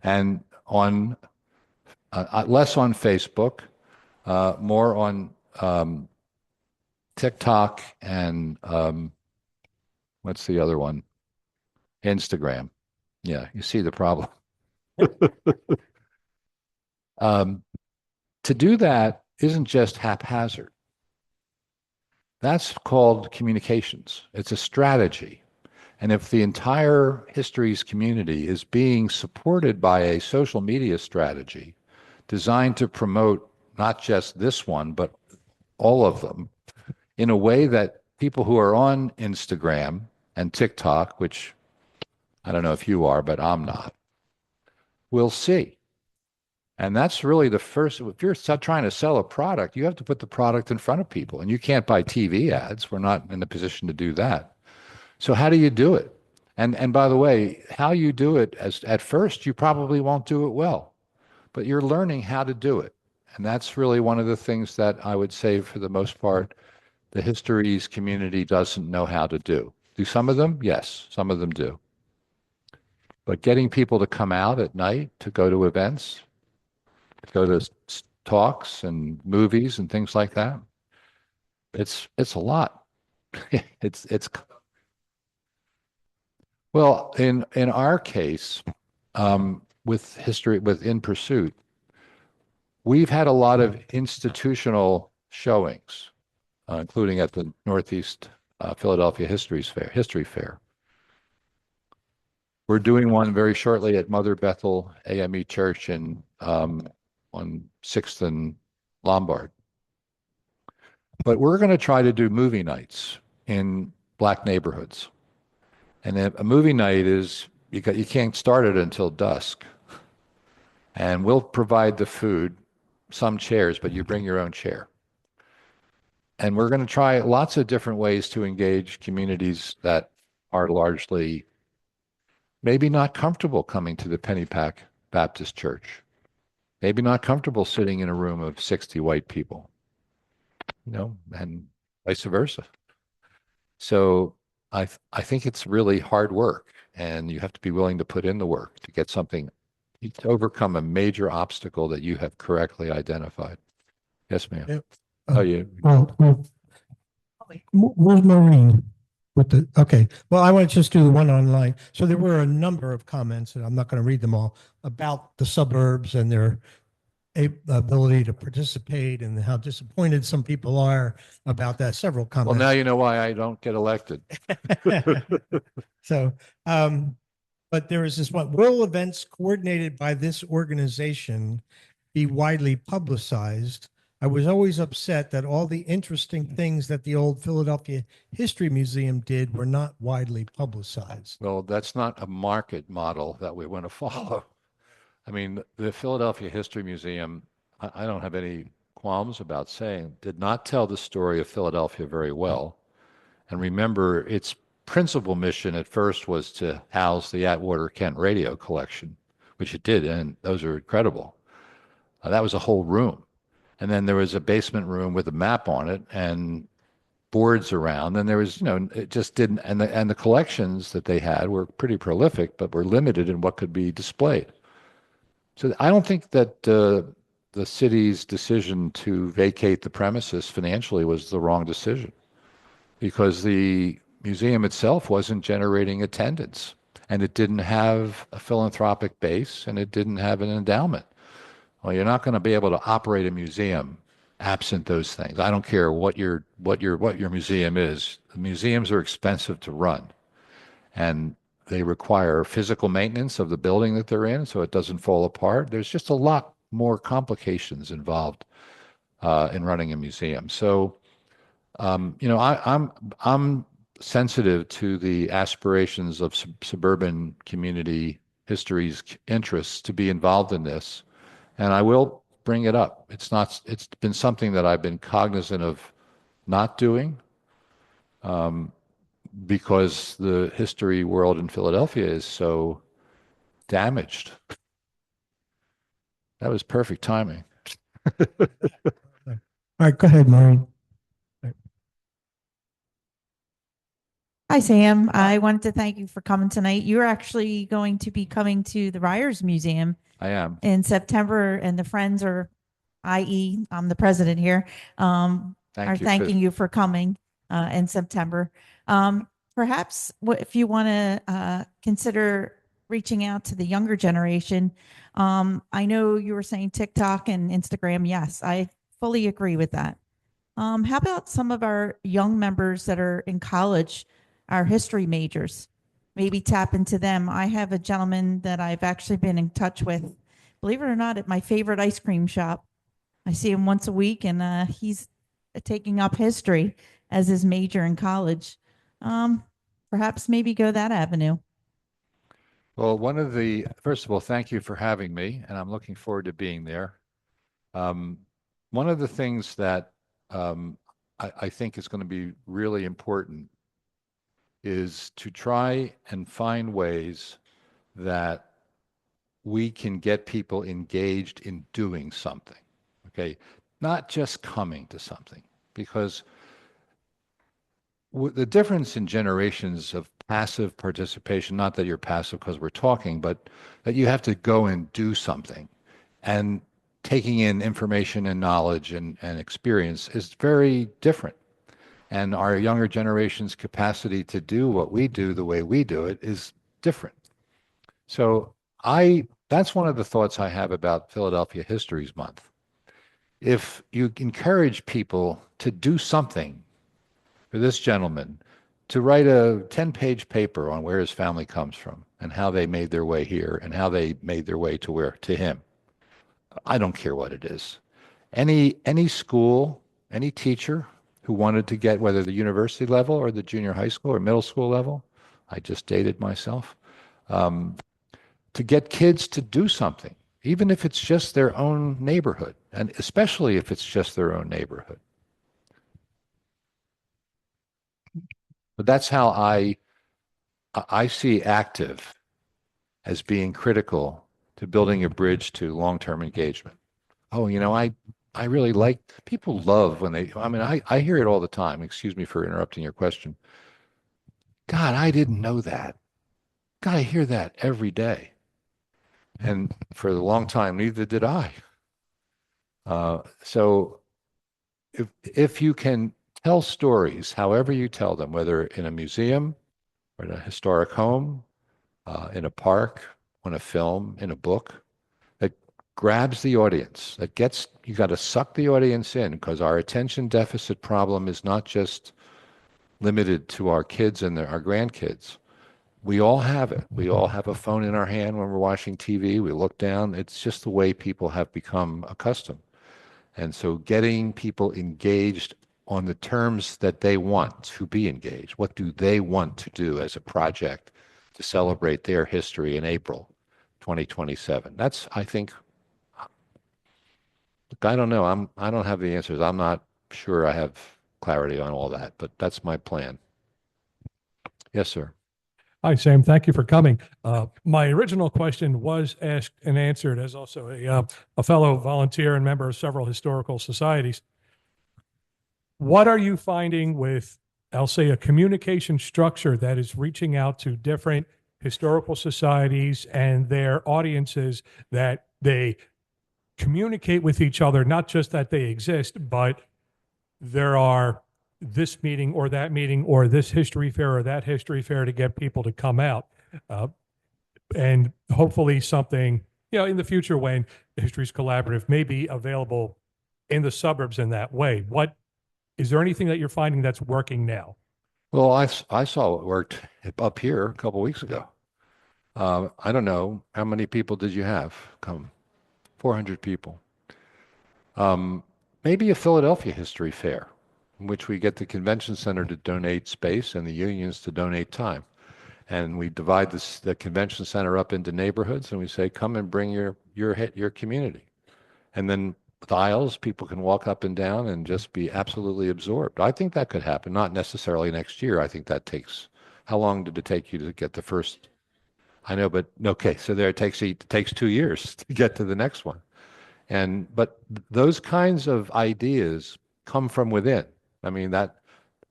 B: And on less on Facebook, more on TikTok and what's the other one? Instagram. Yeah, you see the problem. To do that isn't just haphazard. That's called communications. It's a strategy. And if the entire histories community is being supported by a social media strategy designed to promote not just this one, but all of them in a way that people who are on Instagram and TikTok, which I don't know if you are, but I'm not, will see. And that's really the first. If you're trying to sell a product, you have to put the product in front of people. And you can't buy TV ads. We're not in a position to do that. So how do you do it? And by the way, how you do it at first, you probably won't do it well, but you're learning how to do it. And that's really one of the things that I would say for the most part, the histories community doesn't know how to do. Do some of them? Yes, some of them do. But getting people to come out at night to go to events, to go to talks and movies and things like that, it's a lot. it's Well, in our case, with history, with In Pursuit, we've had a lot of institutional showings, including at the Northeast Philadelphia History Fair. We're doing one very shortly at Mother Bethel AME Church in on 6th and Lombard. But we're going to try to do movie nights in Black neighborhoods. And a movie night is, you can't start it until dusk. And we'll provide the food, some chairs, but you bring your own chair. And we're going to try lots of different ways to engage communities that are largely maybe not comfortable coming to the Pennypack Baptist Church. Maybe not comfortable sitting in a room of 60 white people, and vice versa. So I think it's really hard work, and you have to be willing to put in the work to get something, to overcome a major obstacle that you have correctly identified. Yes, ma'am.
A: Yeah.
B: Oh, you.
A: Where's Maureen? Okay. Well, I want to just do the one online. So there were a number of comments, and I'm not going to read them all, about the suburbs and their ability to participate and how disappointed some people are about that. Several comments.
B: Well, now you know why I don't get elected.
A: So, but there is this one: will events coordinated by this organization be widely publicized? I was always upset that all the interesting things that the old Philadelphia History Museum did were not widely publicized.
B: Well, that's not a market model that we want to follow. I mean, the Philadelphia History Museum, I don't have any qualms about saying, did not tell the story of Philadelphia very well. And remember, its principal mission at first was to house the Atwater Kent radio collection, which it did, and those are incredible. That was a whole room. And then there was a basement room with a map on it and boards around. And there was, it just didn't, and the collections that they had were pretty prolific, but were limited in what could be displayed. So I don't think that the city's decision to vacate the premises financially was the wrong decision, because the museum itself wasn't generating attendance, and it didn't have a philanthropic base, and it didn't have an endowment. Well, you're not going to be able to operate a museum absent those things. I don't care what your museum is. The museums are expensive to run, and they require physical maintenance of the building that they're in so it doesn't fall apart. There's just a lot more complications involved in running a museum. So, I'm sensitive to the aspirations of suburban community histories interests to be involved in this, and I will bring it up. It's been something that I've been cognizant of not doing. Because the history world in Philadelphia is so damaged. That was perfect timing.
A: All right, go ahead, Maureen.
G: Hi, Sam. I wanted to thank you for coming tonight. You're actually going to be coming to the Ryers Museum
B: I am.
G: in September, and the Friends are, i.e., I'm the president here, are
B: Thank you.
G: thanking you for coming in September. Perhaps if you want to consider reaching out to the younger generation, I know you were saying TikTok and Instagram. Yes, I fully agree with that. How about some of our young members that are in college, our history majors? Maybe tap into them. I have a gentleman that I've actually been in touch with, believe it or not, at my favorite ice cream shop. I see him once a week, and he's taking up history as his major in college. Perhaps maybe go that avenue.
B: Well, first of all, thank you for having me, and I'm looking forward to being there. One of the things that I think is going to be really important is to try and find ways that we can get people engaged in doing something, okay? Not just coming to something, because the difference in generations of passive participation, not that you're passive because we're talking, but that you have to go and do something, and taking in information and knowledge and experience is very different. And our younger generation's capacity to do what we do the way we do it is different. So that's one of the thoughts I have about Philadelphia Histories Month. If you encourage people to do something, for this gentleman to write a 10-page paper on where his family comes from and how they made their way here and how they made their way to him, I don't care what it is. Any school, any teacher who wanted to get, whether the university level or the junior high school or middle school level, I just dated myself, to get kids to do something, even if it's just their own neighborhood, and especially if it's just their own neighborhood. But that's how I see active as being critical to building a bridge to long-term engagement. Oh, I really like, people love when I hear it all the time. Excuse me for interrupting your question. God, I didn't know that. God, I hear that every day. And for a long time, neither did I. So if you can tell stories, however you tell them, whether in a museum or in a historic home, in a park, on a film, in a book, that grabs the audience, you got to suck the audience in, because our attention deficit problem is not just limited to our kids and our grandkids. We all have it. We all have a phone in our hand when we're watching TV. We look down. It's just the way people have become accustomed. And so getting people engaged on the terms that they want to be engaged. What do they want to do as a project to celebrate their history in April 2027? That's, I think, look, I don't know. I don't have the answers. I'm not sure I have clarity on all that, but that's my plan. Yes, sir.
H: Hi, Sam. Thank you for coming. My original question was asked and answered as also a fellow volunteer and member of several historical societies. What are you finding with, I'll say, a communication structure that is reaching out to different historical societies and their audiences, that they communicate with each other, not just that they exist, but there are this meeting or that meeting or this history fair or that history fair to get people to come out, and hopefully something, in the future when the Histories Collaborative may be available in the suburbs in that way. What is there anything that you're finding that's working now?
B: Well, I saw it worked up here a couple of weeks ago. I don't know, how many people did you have come? 400 people. Maybe a Philadelphia history fair, in which we get the convention center to donate space and the unions to donate time. And we divide the convention center up into neighborhoods, and we say, come and bring your community. And then with aisles, people can walk up and down and just be absolutely absorbed. I think that could happen, not necessarily next year. I think that how long did it take you to get the first? I know, but okay, so there it takes 2 years to get to the next one. But those kinds of ideas come from within. I mean, that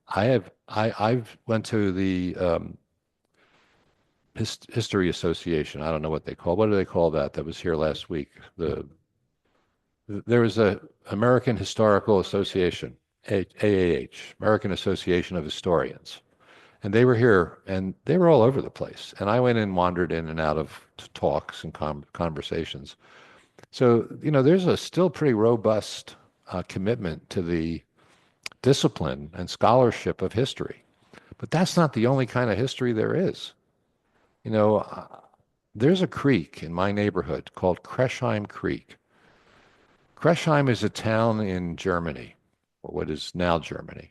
B: I've went to the History Association. I don't know what they call. What do they call that? That was here last week. There was a American Historical Association, AAH, American Association of Historians, and they were here, and they were all over the place. And I went and wandered in and out of talks and conversations. So, there's a still pretty robust commitment to the discipline and scholarship of history. But that's not the only kind of history there is. There's a creek in my neighborhood called Kresheim Creek. Kresheim is a town in Germany, or what is now Germany.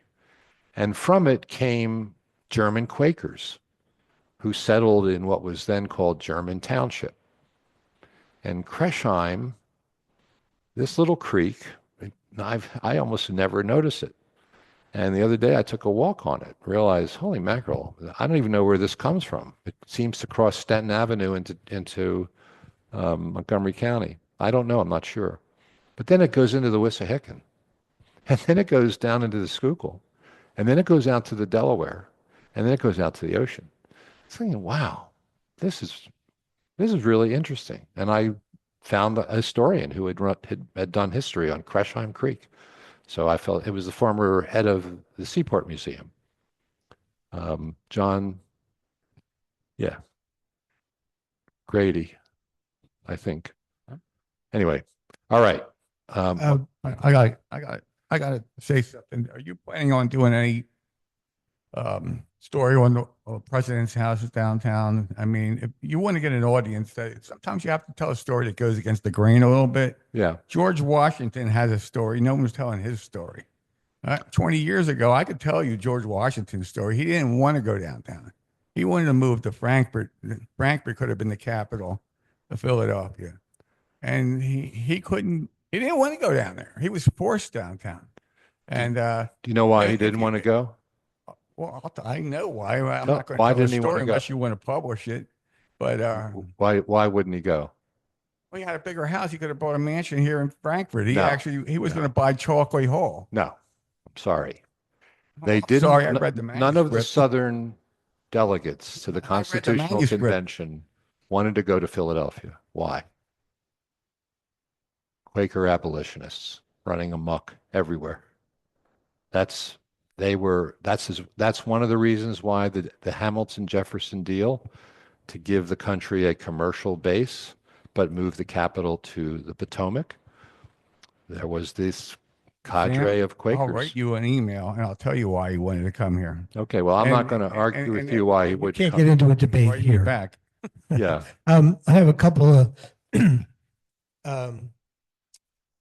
B: And from it came German Quakers who settled in what was then called German Township. And Kresheim, this little creek, I almost never notice it. And the other day I took a walk on it, realized, holy mackerel, I don't even know where this comes from. It seems to cross Stanton Avenue into Montgomery County. I don't know, I'm not sure. But then it goes into the Wissahickon. And then it goes down into the Schuylkill. And then it goes out to the Delaware. And then it goes out to the ocean. I was thinking, wow, this is really interesting. And I found a historian who had done history on Kresheim Creek. So I felt it was the former head of the Seaport Museum. John, Grady, I think. Anyway, all right.
E: I got to say something. Are you planning on doing any story on the president's house downtown? I mean, if you want to get an audience, sometimes you have to tell a story that goes against the grain a little bit.
B: Yeah.
E: George Washington has a story. No one's telling his story. 20 years ago, I could tell you George Washington's story. He didn't want to go downtown. He wanted to move to Frankfurt. Frankfurt could have been the capital of Philadelphia. And he couldn't, he didn't want to go down there. He was forced downtown. And
B: do you know why he didn't want to go?
E: Well, I know why. I'm
B: No,
E: not going to
B: why
E: tell a
B: didn't he want
E: story
B: to go?
E: unless you want to publish it. But
B: Why wouldn't he go?
E: well, he had a bigger house. He could have bought a mansion here in Frankfurt. He
B: No,
E: was going to buy Chalkley Hall.
B: No, I'm sorry. They
E: I'm
B: didn't.
E: sorry, I read the
B: None of the
E: manuscript.
B: Southern delegates to the
E: I read the
B: Constitutional
E: manuscript.
B: Convention wanted to go to Philadelphia. Why? Quaker abolitionists running amok everywhere. That's one of the reasons why the Hamilton-Jefferson deal, to give the country a commercial base, but move the capital to the Potomac. There was this cadre of Quakers.
E: I'll write you an email and I'll tell you why he wanted to come here.
B: Okay, well, I'm
E: And-
B: not going to argue
E: and-
B: with
E: and-
B: you why he
E: and
B: would
A: Can't
B: come.
A: get into a debate
E: Write me
A: here.
E: back.
B: Yeah.
A: I have a couple of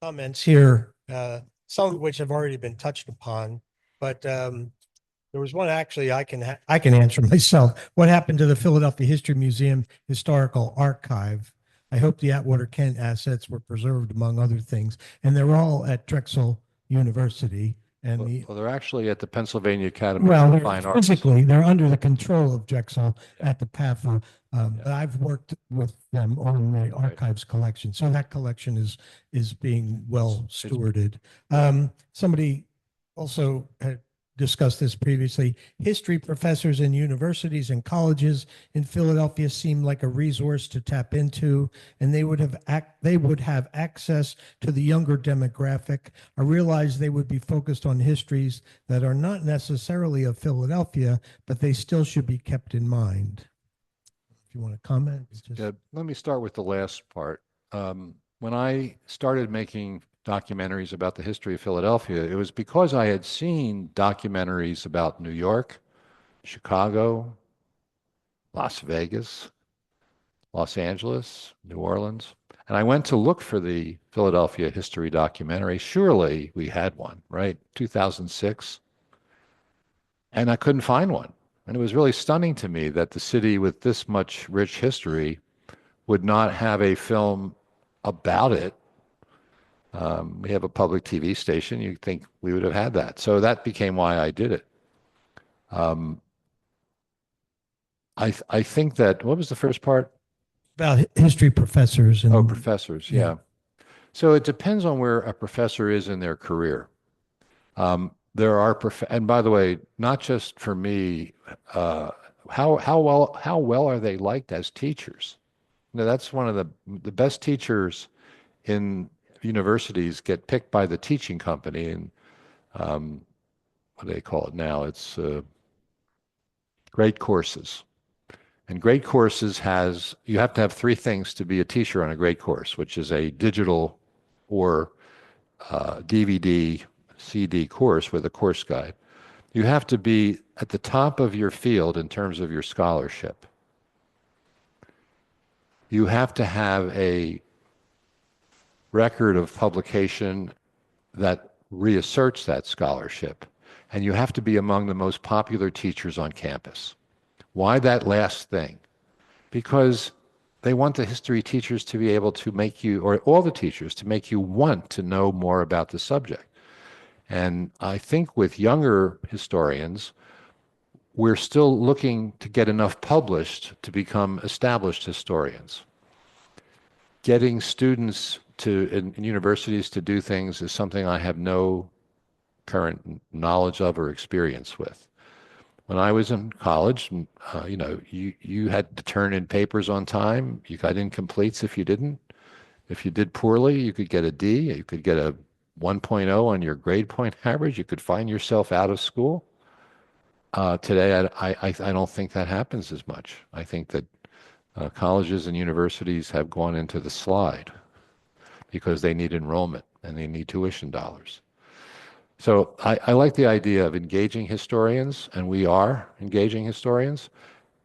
A: comments here, some of which have already been touched upon, but there was one actually I can answer myself. What happened to the Philadelphia History Museum Historical Archive? I hope the Atwater Kent assets were preserved, among other things, and they're all at Drexel University. And
B: Well, they're actually at the Pennsylvania Academy
A: well,
B: of Fine
A: they're
B: Arts.
A: physically, they're under the control of Drexel at the PAFA. But I've worked with them on the archives collection. So that collection is being well stewarded. Somebody also had discussed this previously. History professors in universities and colleges in Philadelphia seem like a resource to tap into, and they would have access to the younger demographic. I realize they would be focused on histories that are not necessarily of Philadelphia, but they still should be kept in mind. If you want to comment, just...
B: Yeah, let me start with the last part. When I started making documentaries about the history of Philadelphia, it was because I had seen documentaries about New York, Chicago, Las Vegas, Los Angeles, New Orleans. And I went to look for the Philadelphia history documentary. Surely we had one, right? 2006. And I couldn't find one. And it was really stunning to me that the city with this much rich history would not have a film about it. We have a public TV station. You'd think we would have had that. So that became why I did it. I think that, what was the first part?
A: About history professors. And
B: Oh, professors, yeah. So it depends on where a professor is in their career. There are, and by the way, not just for me, how well are they liked as teachers? You know, that's one of the best teachers in universities get picked by the teaching company, and what do they call it now? It's great courses. And great courses you have to have three things to be a teacher on a great course, which is a digital or DVD, CD course with a course guide. You have to be at the top of your field in terms of your scholarship. You have to have a record of publication that reasserts that scholarship. And you have to be among the most popular teachers on campus. Why that last thing? Because they want the history teachers to be able to make you, or all the teachers, to make you want to know more about the subject. And I think with younger historians, we're still looking to get enough published to become established historians. Getting students in universities to do things is something I have no current knowledge of or experience with. When I was in college, you had to turn in papers on time. You got incompletes if you didn't. If you did poorly, you could get a D. You could get a 1.0 on your grade point average. You could find yourself out of school. Today, I don't think that happens as much. I think that colleges and universities have gone into the slide because they need enrollment and they need tuition dollars. So I like the idea of engaging historians, and we are engaging historians.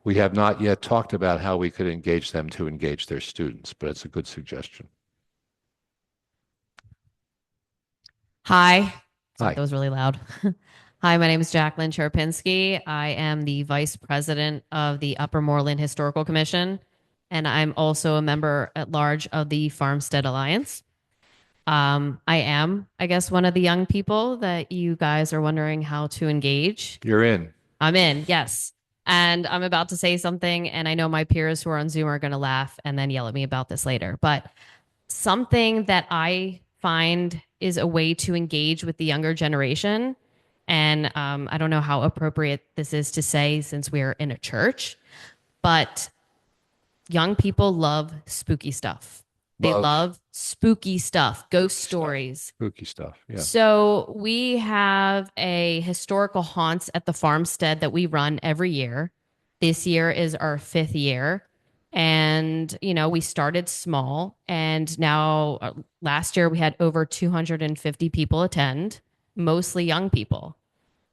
B: We have not yet talked about how we could engage them to engage their students, but it's a good suggestion.
I: Hi.
B: Hi.
I: That was really loud. Hi, my name is Jacqueline Cherpinski. I am the vice president of the Upper Moreland Historical Commission, and I'm also a member at large of the Farmstead Alliance. I am, I guess, one of the young people that you guys are wondering how to engage.
B: You're in.
I: I'm in, yes. And I'm about to say something, and I know my peers who are on Zoom are going to laugh and then yell at me about this later. But something that I find is a way to engage with the younger generation, and I don't know how appropriate this is to say since we're in a church, but young people love spooky stuff. They love spooky stuff, ghost stories.
B: Spooky stuff, yeah.
I: So we have a historical haunts at the farmstead that we run every year. This year is our 5th year. And, we started small. And now last year we had over 250 people attend, mostly young people.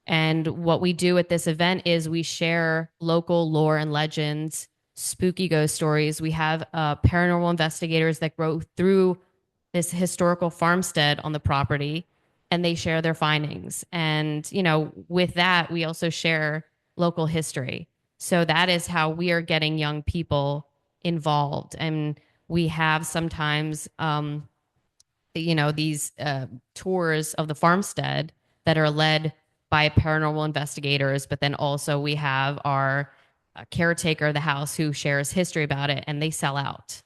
I: And what we do at this event is we share local lore and legends, spooky ghost stories. We have paranormal investigators that go through this historical farmstead on the property, and they share their findings. And, with that, we also share local history. So that is how we are getting young people involved. And we have sometimes, these tours of the farmstead that are led by paranormal investigators, but then also we have our caretaker of the house who shares history about it, and they sell out.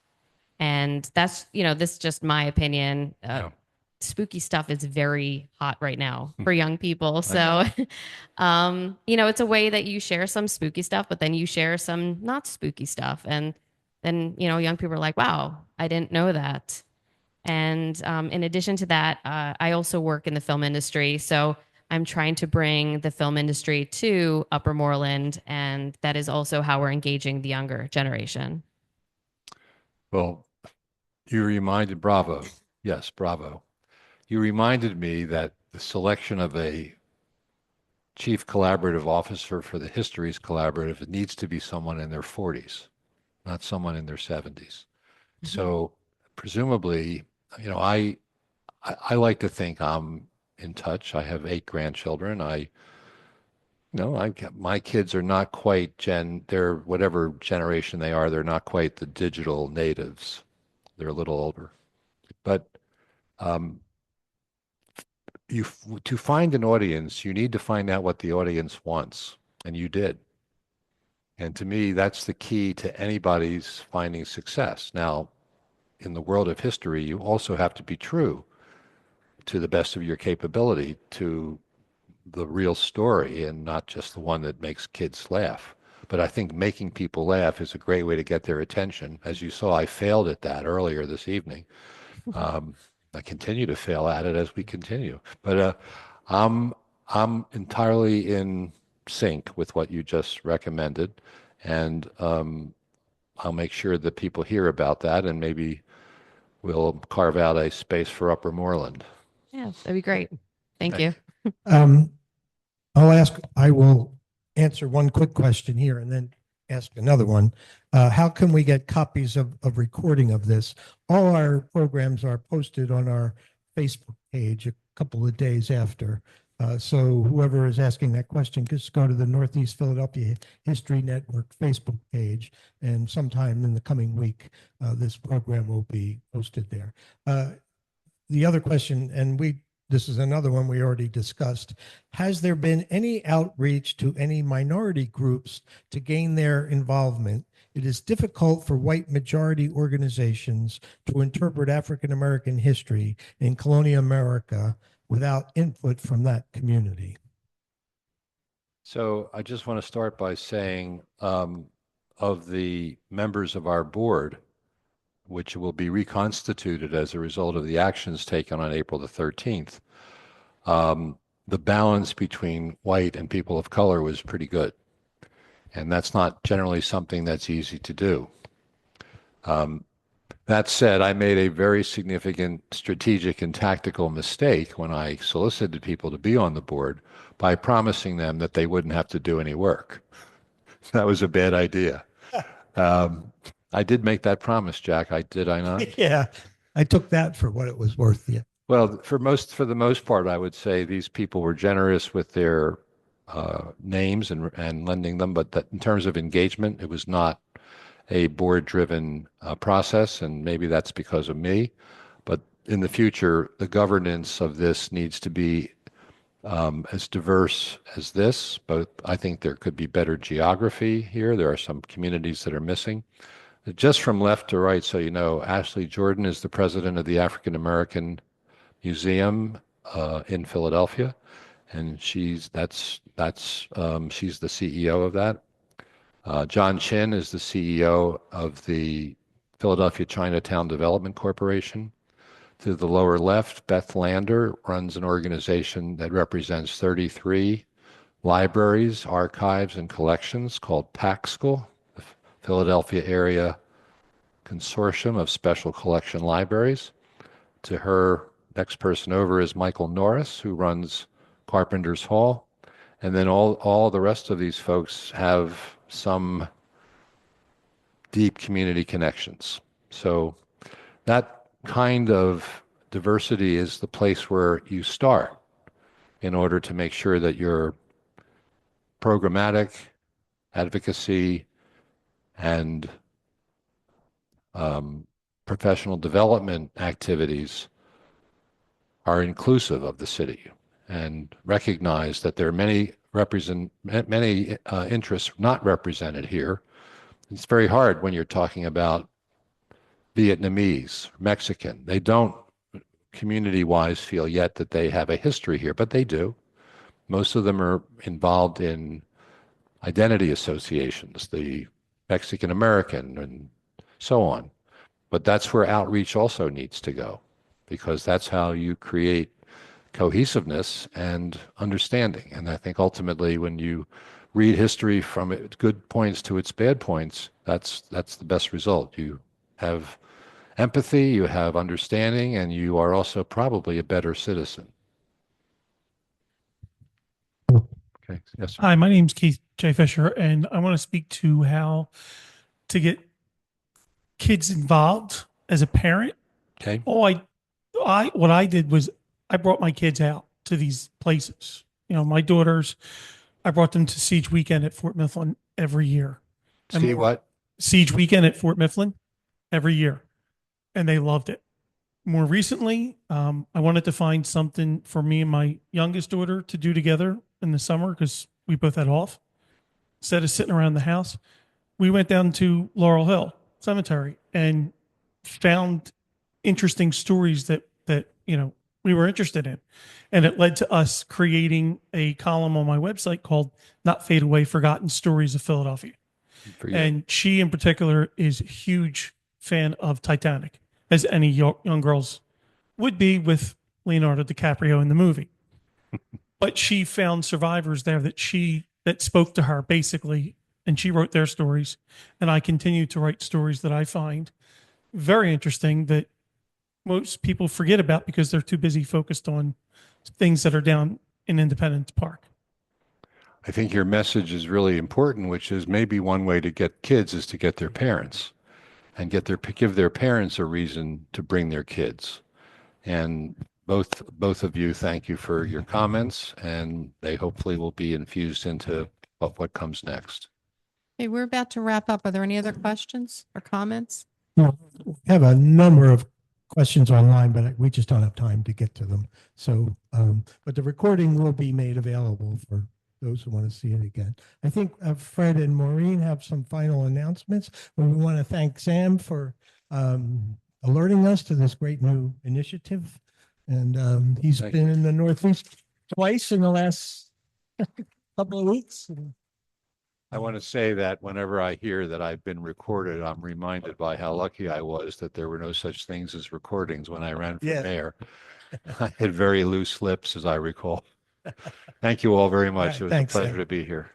I: And that's, this is just my opinion. Spooky stuff is very hot right now for young people. So, it's a way that you share some spooky stuff, but then you share some not spooky stuff. And then, young people are like, wow, I didn't know that. And in addition to that, I also work in the film industry. So I'm trying to bring the film industry to Upper Moreland, and that is also how we're engaging the younger generation.
B: Well, you reminded, bravo. Yes, bravo. You reminded me that the selection of a chief collaborative officer for the Histories Collaborative, it needs to be someone in their 40s, not someone in their 70s. Mm-hmm. So presumably, I like to think I'm in touch. I have 8 grandchildren. My kids are not quite they're whatever generation they are, they're not quite the digital natives. They're a little older. But to find an audience, you need to find out what the audience wants, and you did. And to me, that's the key to anybody's finding success. Now, in the world of history, you also have to be true to the best of your capability to the real story and not just the one that makes kids laugh. But I think making people laugh is a great way to get their attention. As you saw, I failed at that earlier this evening. I continue to fail at it as we continue. But I'm entirely in sync with what you just recommended, and I'll make sure that people hear about that, and maybe we'll carve out a space for Upper Moreland.
I: Yeah, that'd be great. Thank you.
A: I will answer one quick question here and then ask another one. How can we get copies of recording of this? All our programs are posted on our Facebook page a couple of days after. So whoever is asking that question, just go to the Northeast Philadelphia History Network Facebook page, and sometime in the coming week, this program will be posted there. The other question, and this is another one we already discussed. Has there been any outreach to any minority groups to gain their involvement? It is difficult for white majority organizations to interpret African American history in colonial America without input from that community.
B: So I just want to start by saying of the members of our board, which will be reconstituted as a result of the actions taken on April the 13th, the balance between white and people of color was pretty good. And that's not generally something that's easy to do. That said, I made a very significant strategic and tactical mistake when I solicited people to be on the board by promising them that they wouldn't have to do any work. That was a bad idea. I did make that promise, Jack. Did I not?
A: Yeah, I took that for what it was worth. Yeah.
B: Well, for the most part, I would say these people were generous with their names and lending them, but that in terms of engagement, it was not a board-driven process, and maybe that's because of me. But in the future, the governance of this needs to be as diverse as this, but I think there could be better geography here. There are some communities that are missing. Just from left to right, so you know, Ashley Jordan is the president of the African American Museum in Philadelphia, and she's the CEO of that. John Chin is the CEO of the Philadelphia Chinatown Development Corporation. To the lower left, Beth Lander runs an organization that represents 33 libraries, archives, and collections called PACSCL, the Philadelphia Area Consortium of Special Collection Libraries. To her, next person over is Michael Norris, who runs Carpenter's Hall. And then all the rest of these folks have some deep community connections. So that kind of diversity is the place where you start in order to make sure that your programmatic advocacy and professional development activities are inclusive of the city and recognize that there are many interests not represented here. It's very hard when you're talking about Vietnamese, Mexican. They don't community-wise feel yet that they have a history here, but they do. Most of them are involved in identity associations, the Mexican American and so on. But that's where outreach also needs to go, because that's how you create cohesiveness and understanding. And I think ultimately when you read history from its good points to its bad points, that's the best result. You have empathy, you have understanding, and you are also probably a better citizen. Okay, yes, sir.
J: Hi, my name's Keith J. Fisher, and I want to speak to how to get kids involved as a parent.
B: Okay.
J: What I did was I brought my kids out to these places. You know, my daughters, I brought them to Siege Weekend at Fort Mifflin every year.
B: See what?
J: Siege Weekend at Fort Mifflin every year, and they loved it. More recently, I wanted to find something for me and my youngest daughter to do together in the summer because we both had off. Instead of sitting around the house, we went down to Laurel Hill Cemetery, and found interesting stories that we were interested in, and it led to us creating a column on my website called "Not Fade Away: Forgotten Stories of Philadelphia."
B: For you.
J: And she, in particular, is a huge fan of Titanic, as any young girls would be with Leonardo DiCaprio in the movie. But she found survivors there that spoke to her basically, and she wrote their stories. And I continue to write stories that I find very interesting that most people forget about because they're too busy focused on things that are down in Independence Park.
B: I think your message is really important, which is maybe one way to get kids is to get their parents and give their parents a reason to bring their kids. And both of you, thank you for your comments, and they hopefully will be infused into what comes next.
F: Okay, we're about to wrap up. Are there any other questions or comments?
A: No, we have a number of questions online, but we just don't have time to get to them. So, but the recording will be made available for those who want to see it again. I think Fred and Maureen have some final announcements. We want to thank Sam for alerting us to this great new initiative. And he's
B: Thank
A: been
B: you.
A: in the Northeast twice in the last couple of weeks.
B: I want to say that whenever I hear that I've been recorded, I'm reminded by how lucky I was that there were no such things as recordings when I ran for
A: Yeah.
B: mayor. I had very loose lips, as I recall. Thank you all very much.
A: right,
B: It was
A: thanks,
B: a pleasure
A: Sam.
B: to be here.